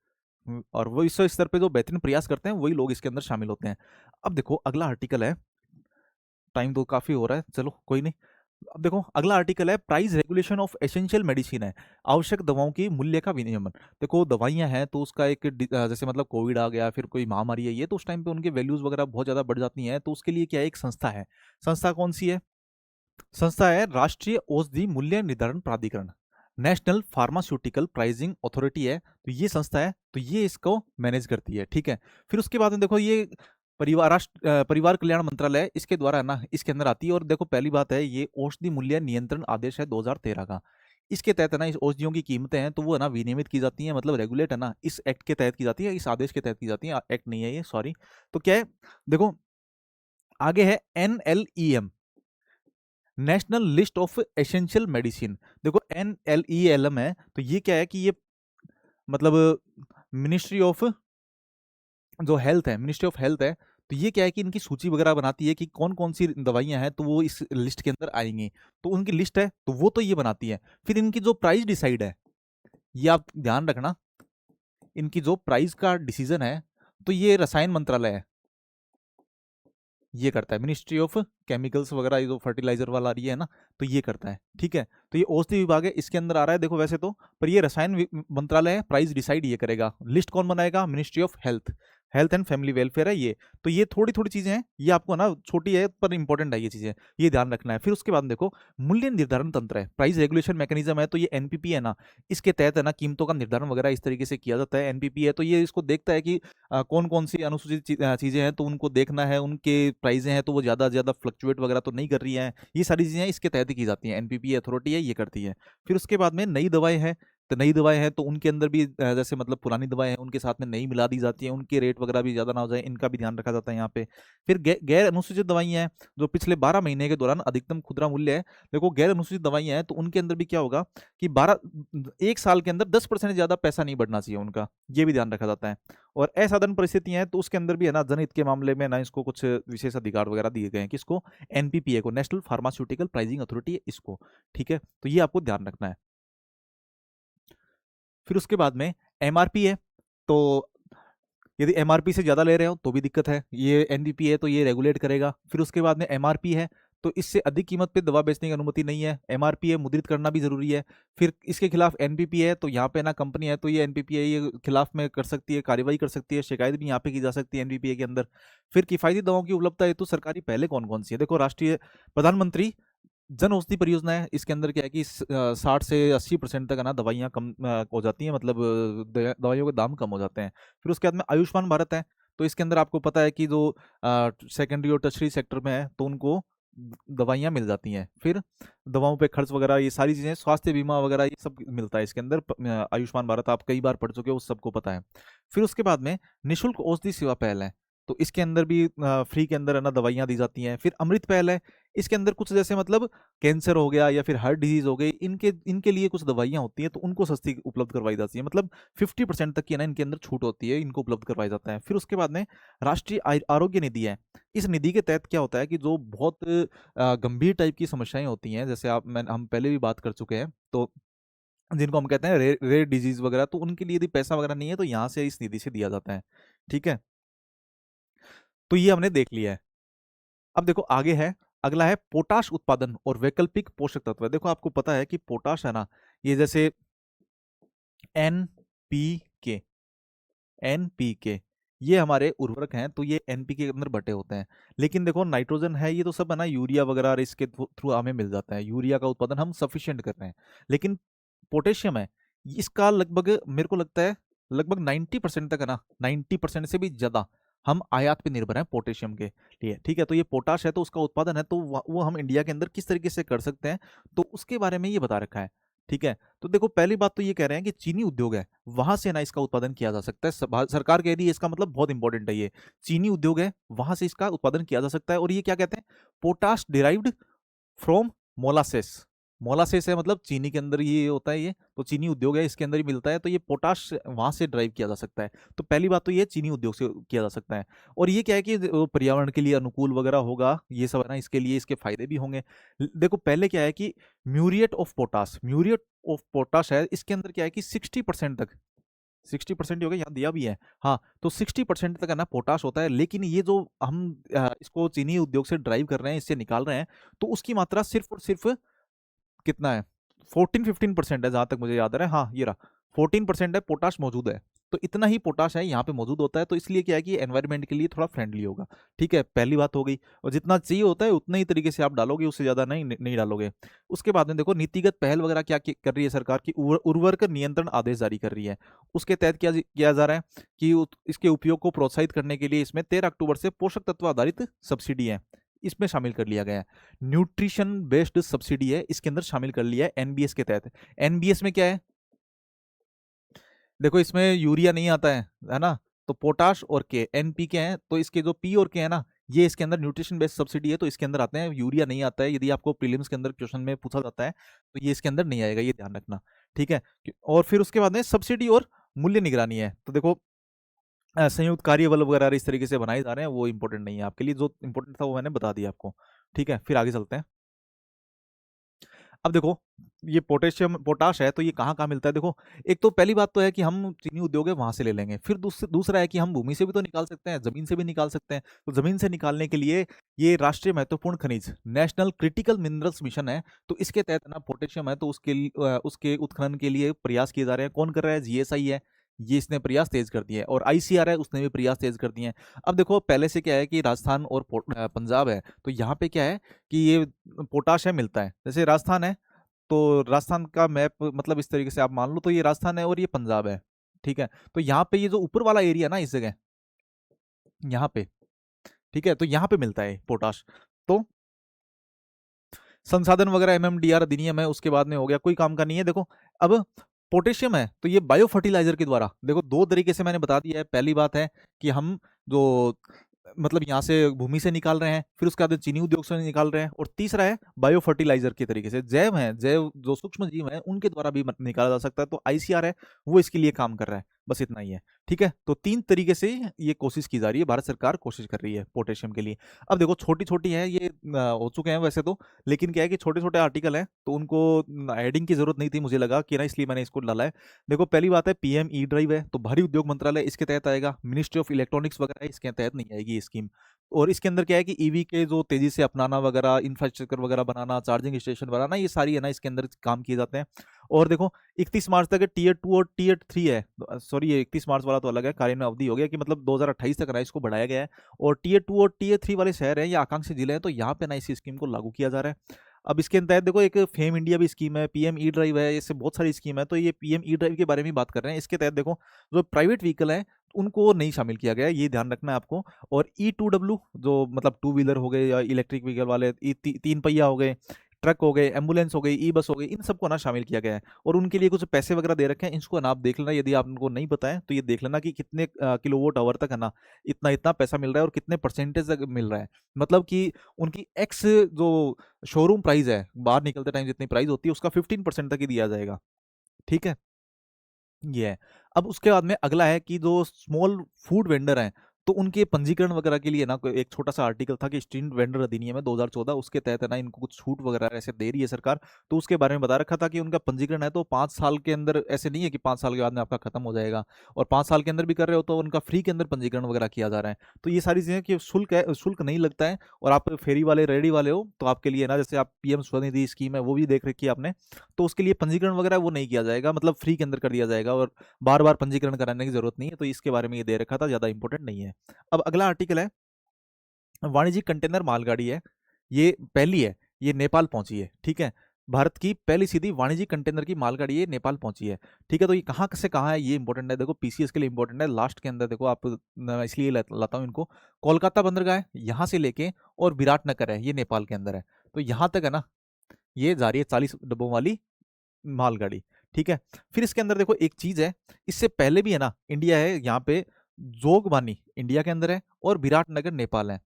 और वो इस स्तर पे जो बेहतरीन प्रयास करते हैं वही लोग इसके अंदर शामिल होते हैं। अब देखो अगला आर्टिकल है, टाइम तो काफ़ी हो रहा है, चलो कोई नहीं। अब देखो अगला आर्टिकल है price regulation of essential medicine है, आवश्यक दवाओं की मूल्य का विनियमन। देखो दवाइयां हैं तो उसका एक जैसे मतलब कोविड आ गया, फिर कोई महामारी है ये, तो उस टाइम पे उनके वैल्यूज वगैरह बहुत ज़्यादा बढ़ जाती हैं, तो उसके लिए क्या है, एक संस्था है। संस्था कौन सी है? संस्था है राष्ट्रीय औषधि मूल्य निर्धारण प्राधिकरण, नेशनल फार्मास्यूटिकल प्राइसिंग अथॉरिटी है। तो ये संस्था है, तो ये इसको मैनेज करती है, ठीक है। फिर उसके बाद में देखो ये परिवार कल्याण मंत्रालय इसके द्वारा है ना इसके अंदर आती है। और देखो पहली बात है, ये औषधि मूल्य नियंत्रण आदेश है 2013 का। इसके तहत है ना इस औषधियों की कीमतें हैं तो वो है ना विनियमित की जाती हैं, मतलब रेगुलेट है ना इस एक्ट के तहत की जाती है, इस आदेश के तहत की जाती है, एक्ट नहीं है ये, सॉरी। तो क्या है, देखो आगे है NLEM, national list of essential medicine. देखो NLEM है, तो ये क्या है कि ये मतलब मिनिस्ट्री ऑफ जो हेल्थ है, मिनिस्ट्री ऑफ हेल्थ है, तो ये क्या है कि इनकी सूची वगैरह बनाती है कि कौन कौन सी दवाइयां हैं तो वो इस लिस्ट के अंदर आएंगी। तो उनकी लिस्ट है तो वो तो ये बनाती है। फिर इनकी जो प्राइस डिसाइड है, ये आप ध्यान रखना, इनकी जो प्राइस का डिसीजन है तो ये रसायन मंत्रालय है, ये करता है। मिनिस्ट्री ऑफ केमिकल्स वगैरह, ये जो फर्टिलाइजर वाला ये है ना, तो ये करता है, ठीक है। तो ये औषधि विभाग है, इसके अंदर आ रहा है देखो वैसे तो, पर ये रसायन मंत्रालय है, प्राइस डिसाइड ये करेगा। लिस्ट कौन बनाएगा? Ministry of health, health and family welfare है ये। तो ये थोड़ी थोड़ी चीजें हैं, ये आपको ना छोटी है पर इंपॉर्टेंट है ये चीजें, ये ध्यान रखना है। फिर उसके बाद देखो मूल्य निर्धारण तंत्र है, प्राइस रेगुलेशन मैकेनिज्म है, तो ये NPP है ना, इसके तहत है ना कीमतों का निर्धारण वगैरह इस तरीके से किया जाता है। NPP है तो ये इसको देखता है कि कौन कौन सी अनुसूचित चीज़ें हैं तो उनको देखना है, उनके प्राइजें हैं तो वो ज़्यादा ज़्यादा फ्लक्चुएट वगैरह तो नहीं कर रही हैं, ये सारी चीज़ें इसके तहत ही की जाती हैं। NPP अथॉरिटी है ये करती है। फिर उसके बाद में नई दवाएं हैं, तो नई दवाएं हैं तो उनके अंदर भी जैसे मतलब पुरानी दवाएं हैं उनके साथ में नई मिला दी जाती है, उनके रेट वगैरह भी ज़्यादा ना हो जाए, इनका भी ध्यान रखा जाता है यहाँ पे। फिर गैर अनुसूचित दवाइयाँ हैं, जो पिछले 12 महीने के दौरान अधिकतम खुदरा मूल्य है। देखो गैर अनुसूचित दवाइयाँ हैं तो उनके अंदर भी क्या होगा कि 1 साल के अंदर 10% से ज़्यादा पैसा नहीं बढ़ना चाहिए उनका, ये भी ध्यान रखा जाता है। और असाधारण परिस्थितियां हैं तो उसके अंदर भी है ना जनहित के मामले में ना इसको कुछ विशेष अधिकार वगैरह दिए गए हैं, किसको? NPPA को, नेशनल फार्मास्यूटिकल प्राइसिंग अथॉरिटी है इसको, ठीक है। तो ये आपको ध्यान रखना है। फिर उसके बाद में MRP है, तो यदि MRP से ज़्यादा ले रहे हो तो भी दिक्कत है, ये NPP है तो ये रेगुलेट करेगा। फिर उसके बाद में MRP है, तो इससे अधिक कीमत पे दवा बेचने की अनुमति नहीं है। MRP है, मुद्रित करना भी जरूरी है। फिर इसके खिलाफ NPP है, तो यहाँ पे ना कंपनी है तो ये NPP है ये खिलाफ में कर सकती है, कार्रवाई कर सकती है, शिकायत भी यहाँ पे की जा सकती है NPPA के अंदर। फिर किफायती दवाओं की उपलब्धता हेतु सरकारी पहले कौन कौन सी है? देखो राष्ट्रीय प्रधानमंत्री जन औषधि परियोजना है, इसके अंदर क्या है कि 60 से 80% तक है ना दवाइयाँ कम हो जाती हैं, मतलब दवाइयों के दाम कम हो जाते हैं। फिर उसके बाद में आयुष्मान भारत है, तो इसके अंदर आपको पता है कि जो सेकेंडरी और टर्शरी सेक्टर में है तो उनको दवाइयाँ मिल जाती हैं। फिर दवाओं पे खर्च वगैरह ये सारी चीज़ें, स्वास्थ्य बीमा वगैरह ये सब मिलता है इसके अंदर। आयुष्मान भारत आप कई बार पढ़ चुके हो, उस सबको पता है। फिर उसके बाद में निःशुल्क औषधि सेवा पहल है, तो इसके अंदर भी फ्री के अंदर है ना दवाइयाँ दी जाती हैं। फिर अमृत पहल है, इसके अंदर कुछ जैसे मतलब कैंसर हो गया या फिर हार्ट डिजीज हो गई, इनके इनके लिए कुछ दवाइयाँ होती हैं तो उनको सस्ती उपलब्ध करवाई जाती है, मतलब 50% तक की ना इनके अंदर छूट होती है, इनको उपलब्ध करवाया जाता है। फिर उसके बाद में राष्ट्रीय आरोग्य निधि है, इस निधि के तहत क्या होता है कि जो बहुत गंभीर टाइप की समस्याएं होती हैं, जैसे हम पहले भी बात कर चुके हैं, तो जिनको हम कहते हैं रेयर डिजीज वगैरह, तो उनके लिए यदि पैसा वगैरह नहीं है तो यहाँ से इस निधि से दिया जाता है, ठीक है। तो ये हमने देख लिया है। अब देखो आगे है, अगला है पोटाश उत्पादन और वैकल्पिक पोषक तत्व। देखो आपको पता है कि पोटाश है ना, ये जैसे NPK, NPK ये हमारे उर्वरक हैं, तो ये NPK के अंदर बटे होते हैं। लेकिन देखो नाइट्रोजन है ये तो सब है ना यूरिया वगैरह और इसके थ्रू हमें मिल जाता है, यूरिया का उत्पादन हम सफिशिएंट कर रहे हैं। लेकिन पोटेशियम है, इसका लगभग मेरे को लगता है लगभग 90% तक है ना, 90% से भी ज़्यादा हम आयात पे निर्भर हैं पोटेशियम के लिए, ठीक है। तो ये पोटाश है तो उसका उत्पादन है, तो वो हम इंडिया के अंदर किस तरीके से कर सकते हैं, तो उसके बारे में ये बता रखा है, ठीक है। तो देखो पहली बात तो ये कह रहे हैं कि चीनी उद्योग है, वहां से ना इसका उत्पादन किया जा सकता है। सरकार कह रही है, इसका मतलब बहुत इंपॉर्टेंट है ये, चीनी उद्योग है वहां से इसका उत्पादन किया जा सकता है। और ये क्या कहते हैं, potash derived from molasses. Molasses है मतलब चीनी के अंदर ये होता है, ये तो चीनी उद्योग है इसके अंदर ही मिलता है, तो ये पोटाश वहां से ड्राइव किया जा सकता है। तो पहली बात तो ये चीनी उद्योग से किया जा सकता है। और ये क्या है कि पर्यावरण के लिए अनुकूल वगैरह होगा, ये सब है ना, इसके लिए इसके फायदे भी होंगे। देखो पहले क्या है कि म्यूरिएट ऑफ पोटाश है, इसके अंदर क्या है कि 60% तक, 60% हो गया, यहाँ दिया भी है, हाँ। तो 60% तक है ना पोटाश होता है, लेकिन ये जो हम इसको चीनी उद्योग से ड्राइव कर रहे हैं, इससे निकाल रहे हैं, तो उसकी मात्रा सिर्फ और सिर्फ कितना है, 14-15% है जहां तक मुझे याद आ रहा है, हाँ ये रहा, 14% है पोटाश मौजूद है। तो इतना ही पोटाश है यहाँ पे मौजूद होता है, तो इसलिए क्या है कि एनवायरनमेंट के लिए थोड़ा फ्रेंडली होगा, ठीक है, पहली बात हो गई। और जितना चाहिए होता है उतना ही तरीके से आप डालोगे, उससे ज्यादा नहीं नहीं डालोगे। उसके बाद में देखो नीतिगत पहल वगैरह क्या कर रही है सरकार की, उर्वरक नियंत्रण आदेश जारी कर रही है। उसके तहत क्या किया जा रहा है कि इसके उपयोग को प्रोत्साहित करने के लिए इसमें 13 अक्टूबर से पोषक तत्व आधारित सब्सिडी है, इसमें शामिल कर लिया गया है। न्यूट्रिशन बेस्ड सब्सिडी है, इसके अंदर शामिल कर लिया है एनबीएस के तहत। एनबीएस में क्या है, देखो इसमें यूरिया नहीं आता है ना, तो पोटाश और के एनपीके हैं, तो इसके जो पी और के है ना, ये इसके अंदर न्यूट्रिशन बेस्ड सब्सिडी है, तो इसके अंदर आते हैं। यूरिया नहीं आता है, यदि आपको प्रीलिम्स के अंदर क्वेश्चन में पूछा जाता है तो ये इसके अंदर नहीं आएगा, ये ध्यान रखना, ठीक है। और फिर उसके बाद में सब्सिडी और मूल्य निगरानी है, तो देखो संयुक्त कार्य बल वगैरह इस तरीके से बनाए जा रहे हैं, वो इंपॉर्टेंट नहीं है आपके लिए, जो इंपॉर्टेंट था वो मैंने बता दिया आपको, ठीक है। फिर आगे चलते हैं। अब देखो ये पोटेशियम पोटाश है तो ये कहाँ कहाँ मिलता है, देखो एक तो पहली बात तो है कि हम चीनी उद्योग है वहां से ले लेंगे, फिर दूसरा है कि हम भूमि से भी तो निकाल सकते हैं, जमीन से भी निकाल सकते हैं। तो जमीन से निकालने के लिए ये राष्ट्रीय महत्वपूर्ण खनिज नेशनल क्रिटिकल मिनरल्स मिशन है, तो इसके तहत ना पोटेशियम है, तो उसके उत्खनन के लिए प्रयास किए जा रहे हैं। कौन कर रहा है, जीएसआई है, ये इसने प्रयास तेज कर दिए हैं, और आईसीआर है उसने भी प्रयास तेज कर दिए हैं। अब देखो पहले से क्या है कि राजस्थान और पंजाब है, तो यहाँ पे क्या है कि ये पोटाश है मिलता है, जैसे राजस्थान है, तो राजस्थान का मैप मतलब इस तरीके से आप मान लो, तो ये राजस्थान है और ये पंजाब है, ठीक है। तो यहाँ पे ये जो ऊपर वाला एरिया ना, इस जगह यहाँ पे, ठीक है, तो यहाँ पे मिलता है पोटाश। तो संसाधन वगैरह एमएमडीआर अधिनियम है, उसके बाद में हो गया, कोई काम का नहीं है। देखो अब पोटेशियम है तो ये बायो फर्टिलाइजर के द्वारा, देखो दो तरीके से मैंने बता दिया है। पहली बात है कि हम जो मतलब यहाँ से भूमि से निकाल रहे हैं, फिर उसके बाद चीनी उद्योग से निकाल रहे हैं, और तीसरा है बायो फर्टिलाइजर के तरीके से, जैव है, जैव जो सूक्ष्म जीव है उनके द्वारा भी निकाला जा सकता है। तो आईसीआर है वो इसके लिए काम कर रहा है, बस इतना ही है, ठीक है। तो तीन तरीके से ये कोशिश की जा रही है, भारत सरकार कोशिश कर रही है पोटेशियम के लिए। अब देखो छोटी छोटी है ये हो चुके हैं वैसे तो, लेकिन क्या है कि छोटे छोटे आर्टिकल हैं तो उनको एडिंग की जरूरत नहीं थी, मुझे लगा कि ना, इसलिए मैंने इसको डाला है। देखो पहली बात है पीएम ई ड्राइव है, तो भारी उद्योग मंत्रालय इसके तहत आएगा, मिनिस्ट्री ऑफ इलेक्ट्रॉनिक्स वगैरह इसके तहत नहीं आएगी ये स्कीम। और इसके अंदर क्या है कि ईवी के जो तेजी से अपनाना वगैरह, इंफ्रास्ट्रक्चर वगैरह बनाना, चार्जिंग स्टेशन बनाना, ये सारी है ना इसके अंदर काम किए जाते हैं। और देखो 31 मार्च तक टीयर 2 और टीयर 3 है, सॉरी ये 31 मार्च वाला तो अलग है, कार्यान्वयन अवधि हो गया कि मतलब 2028 तक ना इसको बढ़ाया गया है। और टीयर 2 और टीयर 3 वाले शहर हैं या आकांक्षी जिले हैं, तो यहाँ पे ना इसी स्कीम को लागू किया जा रहा है। अब इसके तहत देखो एक फेम इंडिया भी स्कीम है, पीएम ई ड्राइव है, इससे बहुत सारी स्कीम है। तो ये पीएम ई ड्राइव के बारे में बात कर रहे हैं। इसके तहत देखो जो प्राइवेट व्हीकल है उनको नहीं शामिल किया गया है, ये ध्यान रखना है आपको। और E2W जो मतलब टू व्हीलर हो गए या इलेक्ट्रिक व्हीकल वाले, तीन पहिया हो गए, ट्रक हो गए, एम्बुलेंस हो गई, ई बस हो गई, इन सबको ना शामिल किया गया है। और उनके लिए कुछ पैसे वगैरह दे रखे हैं, इसको ना आप देख लेना, यदि आपको नहीं पता है तो ये देख लेना कि कितने किलोवाट आवर तक है ना इतना इतना पैसा मिल रहा है और कितने परसेंटेज तक मिल रहा है। मतलब कि उनकी एक्स जो शोरूम प्राइस है, बाहर निकलते टाइम जितनी प्राइस होती है उसका 15% तक ही दिया जाएगा, ठीक है। ये है। अब उसके बाद में अगला है कि जो स्मॉल फूड वेंडर हैं, तो उनके पंजीकरण वगैरह के लिए ना कोई एक छोटा सा आर्टिकल था कि स्ट्रीट वेंडर अधिनियम है 2014, उसके तहत है ना इनको कुछ छूट वगैरह ऐसे दे रही है सरकार। तो उसके बारे में बता रखा था कि उनका पंजीकरण है तो 5 साल के अंदर, ऐसे नहीं है कि 5 साल के बाद में आपका खत्म हो जाएगा, और 5 साल के अंदर भी कर रहे हो तो उनका फ्री के अंदर पंजीकरण वगैरह किया जा रहा है। तो ये सारी चीजें कि शुल्क है, शुल्क नहीं लगता है। और आप फेरी वाले रेडी वाले हो तो आपके लिए ना, जैसे आप पीएम स्वनिधि स्कीम है वो भी देख रखी है आपने, तो उसके लिए पंजीकरण वगैरह वो नहीं किया जाएगा, मतलब फ्री के अंदर कर दिया जाएगा, और बार बार पंजीकरण कराने की जरूरत नहीं है। तो इसके बारे में ये दे रखा था, ज्यादा इंपॉर्टेंट नहीं है। अब अगला आर्टिकल है वाणिज्यिक कंटेनर मालगाड़ी है, ये पहली है, ये नेपाल पहुंची है, ठीक है। भारत की पहली सीधी वाणिज्यिक कंटेनर की मालगाड़ी ये नेपाल पहुंची है। ठीक है, तो ये कहाँ से कहाँ है ये इंपॉर्टेंट है, देखो पीसीएस के लिए इंपॉर्टेंट है। लास्ट के अंदर देखो आप इसलिए लाता हूँ इनको। कोलकाता बंदरगाह है यहाँ से लेके, और विराटनगर है ये नेपाल के अंदर है। तो यहाँ तक है ना, ये जा रही है 40 डब्बों वाली मालगाड़ी। ठीक है, फिर इसके अंदर देखो एक चीज है, इससे पहले भी है ना इंडिया है यहाँ पे, जोगबानी इंडिया के अंदर है और विराटनगर नेपाल है।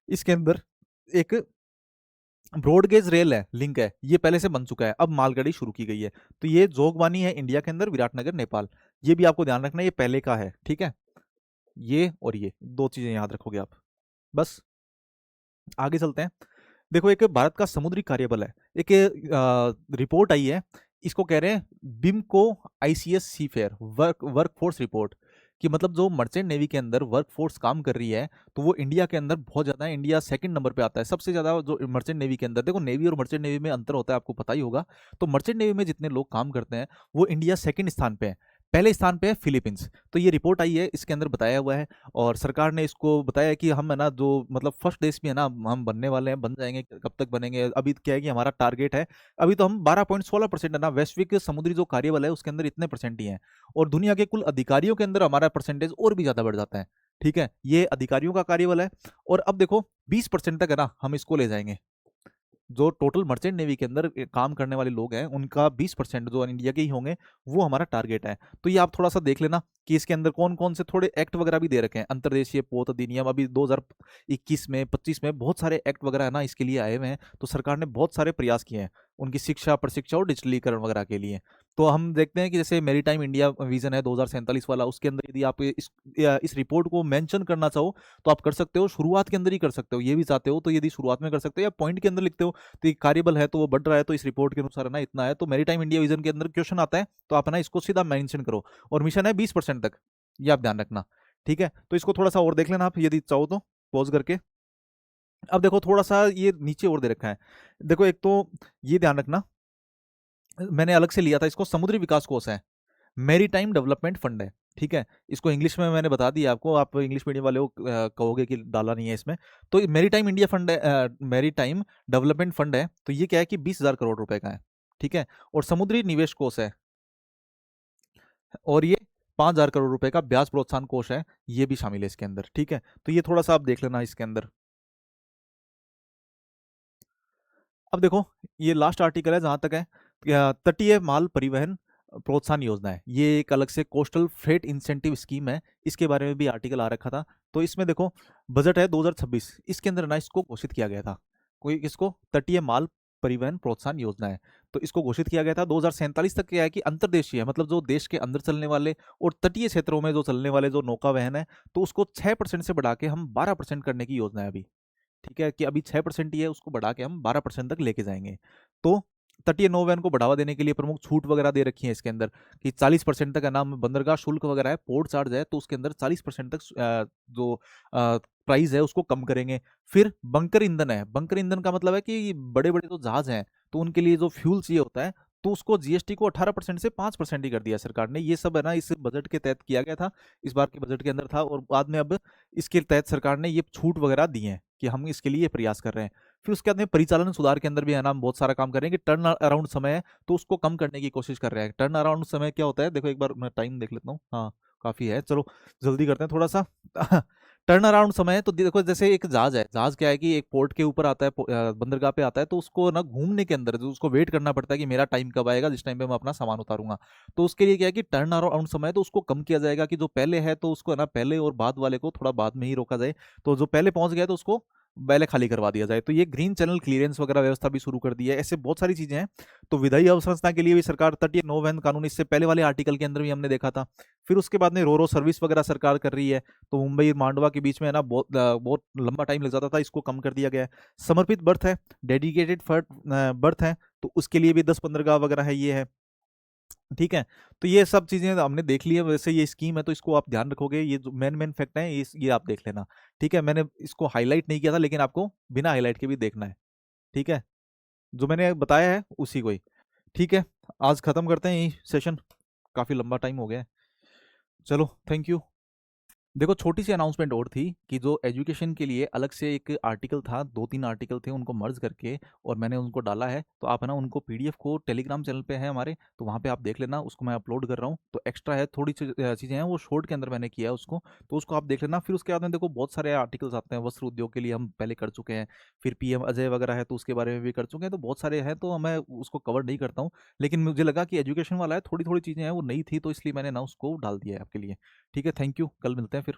इसके अंदर एक ब्रॉडगेज रेल है, लिंक है, ये पहले से बन चुका है, अब मालगाड़ी शुरू की गई है। तो ये जोगबानी है इंडिया के अंदर, विराटनगर नेपाल। ये भी आपको ध्यान रखना है, ये पहले का है। ठीक है, ये और ये दो चीजें याद रखोगे आप बस। आगे चलते हैं। देखो एक भारत का समुद्री कार्यबल है, एक रिपोर्ट आई है, इसको कह रहे हैं बिमको आईसीएस सीफेयर वर्कफोर्स रिपोर्ट। कि मतलब जो मर्चेंट नेवी के अंदर वर्कफोर्स काम कर रही है, तो वो इंडिया के अंदर बहुत ज्यादा है। इंडिया सेकंड नंबर पे आता है सबसे ज्यादा जो मर्चेंट नेवी के अंदर। देखो नेवी और मर्चेंट नेवी में अंतर होता है, आपको पता ही होगा। तो मर्चेंट नेवी में जितने लोग काम करते हैं, वो इंडिया सेकंड स्थान पे है। पहले स्थान पे है फिलीपींस। तो ये रिपोर्ट आई है, इसके अंदर बताया हुआ है, और सरकार ने इसको बताया कि हम है ना जो मतलब फर्स्ट देश भी है ना हम बनने वाले हैं, बन जाएंगे, कब तक बनेंगे अभी क्या है कि हमारा टारगेट है। अभी तो हम 12.16% है ना, वैश्विक समुद्री जो कार्यबल है उसके अंदर इतने परसेंट ही हैं। और दुनिया के कुल अधिकारियों के अंदर हमारा परसेंटेज और भी ज्यादा बढ़ जाता है। ठीक है, ये अधिकारियों का कार्यबल है। और अब देखो 20% तक है ना हम इसको ले जाएंगे। जो टोटल मर्चेंट नेवी के अंदर काम करने वाले लोग हैं उनका 20% जो इंडिया के ही होंगे, वो हमारा टारगेट है। तो ये आप थोड़ा सा देख लेना कि इसके अंदर कौन कौन से थोड़े एक्ट वगैरह भी दे रखे हैं। अंतर्देशीय पोत अधिनियम अभी 2021 में 25 में बहुत सारे एक्ट वगैरह है ना इसके लिए आए हुए हैं। तो सरकार ने बहुत सारे प्रयास किए हैं उनकी शिक्षा प्रशिक्षा और डिजिटलीकरण वगैरह के लिए। तो हम देखते हैं कि जैसे मेरी टाइम इंडिया विजन है 2047 वाला, उसके अंदर यदि आप इस रिपोर्ट को मेंशन करना चाहो तो आप कर सकते हो, शुरुआत के अंदर ही कर सकते हो। ये भी चाहते हो तो यदि शुरुआत में कर सकते हो, या पॉइंट के अंदर लिखते हो तो ये कार्यबल है तो वो बढ़ रहा है, तो इस रिपोर्ट के अनुसार है ना इतना है। तो मेरी टाइम इंडिया विजन के अंदर क्वेश्चन आता है तो आप है ना इसको सीधा मेंशन करो। और मिशन है 20% तक, ये आप ध्यान रखना। ठीक है, तो इसको थोड़ा सा और देख लेना आप यदि चाहो तो, पॉज करके। अब देखो थोड़ा सा ये नीचे और दे रखा है। देखो एक तो ये ध्यान रखना, मैंने अलग से लिया था इसको, समुद्री विकास कोष है, मेरी टाइम डेवलपमेंट फंड है। ठीक है, इसको इंग्लिश में मैंने बता दिया आपको, आप इंग्लिश मीडियम वाले हो कहोगे कि डाला नहीं है इसमें। तो मेरी टाइम इंडिया फंड है, मेरी टाइम डेवलपमेंट फंड है। तो ये क्या है कि 20,000 करोड़ रुपए का है। ठीक है, और समुद्री निवेश कोष है, और ये 5,000 करोड़ रुपए का ब्याज प्रोत्साहन कोष है, ये भी शामिल है इसके अंदर। ठीक है, तो ये थोड़ा सा आप देख लेना इसके अंदर। अब देखो ये लास्ट आर्टिकल है जहां तक है, तटीय माल परिवहन प्रोत्साहन योजना है, ये एक अलग से कोस्टल फ्रेट इंसेंटिव स्कीम है, इसके बारे में भी आर्टिकल आ रखा था। तो इसमें देखो बजट है 2026, इसके अंदर ना इसको घोषित किया गया था, कोई इसको तटीय माल परिवहन प्रोत्साहन योजना है। तो इसको घोषित किया गया था 2047 तक, क्या है कि अंतर्देशीय है, मतलब जो देश के अंदर चलने वाले और तटीय क्षेत्रों में जो चलने वाले जो नौका वहन है, तो उसको 6% से बढ़ा के हम 12% करने की योजना है अभी। ठीक है, कि अभी 6% ही है, उसको बढ़ा के हम 12% तक लेके जाएंगे। तो तटीय नौवहन को बढ़ावा देने के लिए प्रमुख छूट वगैरह दे रखी है इसके अंदर, कि 40% तक है ना, बंदरगाह शुल्क वगैरह है, पोर्ट चार्ज है, तो उसके अंदर 40% तक जो प्राइस है उसको कम करेंगे। फिर बंकर ईंधन है, बंकर ईंधन का मतलब है कि बड़े बड़े जो जहाज हैं, तो उनके लिए जो फ्यूल चाहिए होता है, तो उसको जीएसटी को 18% से 5% ही कर दिया सरकार ने। ये सब है ना इस बजट के तहत किया गया था, इस बार के बजट के अंदर था, और बाद में अब इसके तहत सरकार ने ये छूट वगैरह दी है कि हम इसके लिए प्रयास कर रहे हैं। फिर उसके बाद में परिचालन सुधार के अंदर भी है ना हम बहुत सारा काम कर रहे हैं, कि टर्न अराउंड समय है तो उसको कम करने की कोशिश कर रहे हैं। टर्न अराउंड समय क्या होता है, देखो एक बार मैं टाइम देख लेता हूँ, हाँ काफी है, चलो जल्दी करते हैं थोड़ा सा। टर्न अराउंड समय है तो देखो जैसे एक जहाज है, जहाज क्या है कि एक पोर्ट के ऊपर आता है, बंदरगाह पे आता है, तो उसको ना घूमने के अंदर जो उसको वेट करना पड़ता है कि मेरा टाइम कब आएगा जिस टाइम पे मैं अपना सामान उतारूंगा। तो उसके लिए क्या है कि टर्न अराउंड समय है तो उसको कम किया जाएगा, कि जो पहले है तो उसको है ना पहले, और बाद वाले को थोड़ा बाद में ही रोका जाए। तो जो पहले पहुंच गया तो उसको पहले खाली करवा दिया जाए। तो ये ग्रीन चैनल क्लियरेंस वगैरह व्यवस्था भी शुरू कर दी है, ऐसे बहुत सारी चीजें हैं। तो विधायी अवसंरचना के लिए भी सरकार तटीय नौवहन कानून, इससे पहले वाले आर्टिकल के अंदर भी हमने देखा था। फिर उसके बाद में रो सर्विस वगैरह सरकार कर रही है, तो मुंबई मांडवा के बीच में है ना बहुत लंबा टाइम लग जाता था, इसको कम कर दिया गया है। समर्पित बर्थ है, डेडिकेटेड बर्थ है, तो उसके लिए भी 10 बंदरगाह वगैरह है, ये है। ठीक है, तो ये सब चीजें हमने देख ली है। वैसे ये स्कीम है तो इसको आप ध्यान रखोगे, ये जो मेन मेन फैक्ट है ये आप देख लेना। ठीक है, मैंने इसको हाईलाइट नहीं किया था, लेकिन आपको बिना हाईलाइट के भी देखना है। ठीक है, जो मैंने बताया है उसी को ही। ठीक है, आज खत्म करते हैं ये सेशन, काफी लंबा टाइम हो गया है। चलो, थैंक यू। देखो छोटी सी अनाउंसमेंट और थी कि जो एजुकेशन के लिए अलग से एक आर्टिकल था, 2-3 आर्टिकल थे, उनको मर्ज करके और मैंने उनको डाला है। तो आप है ना उनको पीडीएफ को टेलीग्राम चैनल पे है हमारे, तो वहाँ पे आप देख लेना, उसको मैं अपलोड कर रहा हूँ। तो एक्स्ट्रा है थोड़ी चीज़ें हैं, वो शॉर्ट के अंदर मैंने किया है उसको, तो उसको आप देख लेना। फिर उसके बाद में देखो बहुत सारे आर्टिकल्स आते हैं, वस्त्र उद्योग के लिए हम पहले कर चुके हैं, फिर पीएम अजय वगैरह है तो उसके बारे में भी कर चुके हैं, तो बहुत सारे हैं, तो मैं उसको कवर नहीं करता हूँ। लेकिन मुझे लगा कि एजुकेशन वाला है, थोड़ी थोड़ी चीज़ें हैं वो नई थी, तो इसलिए मैंने ना उसको डाल दिया है आपके लिए। ठीक है, थैंक यू, कल मिलते हैं फिर।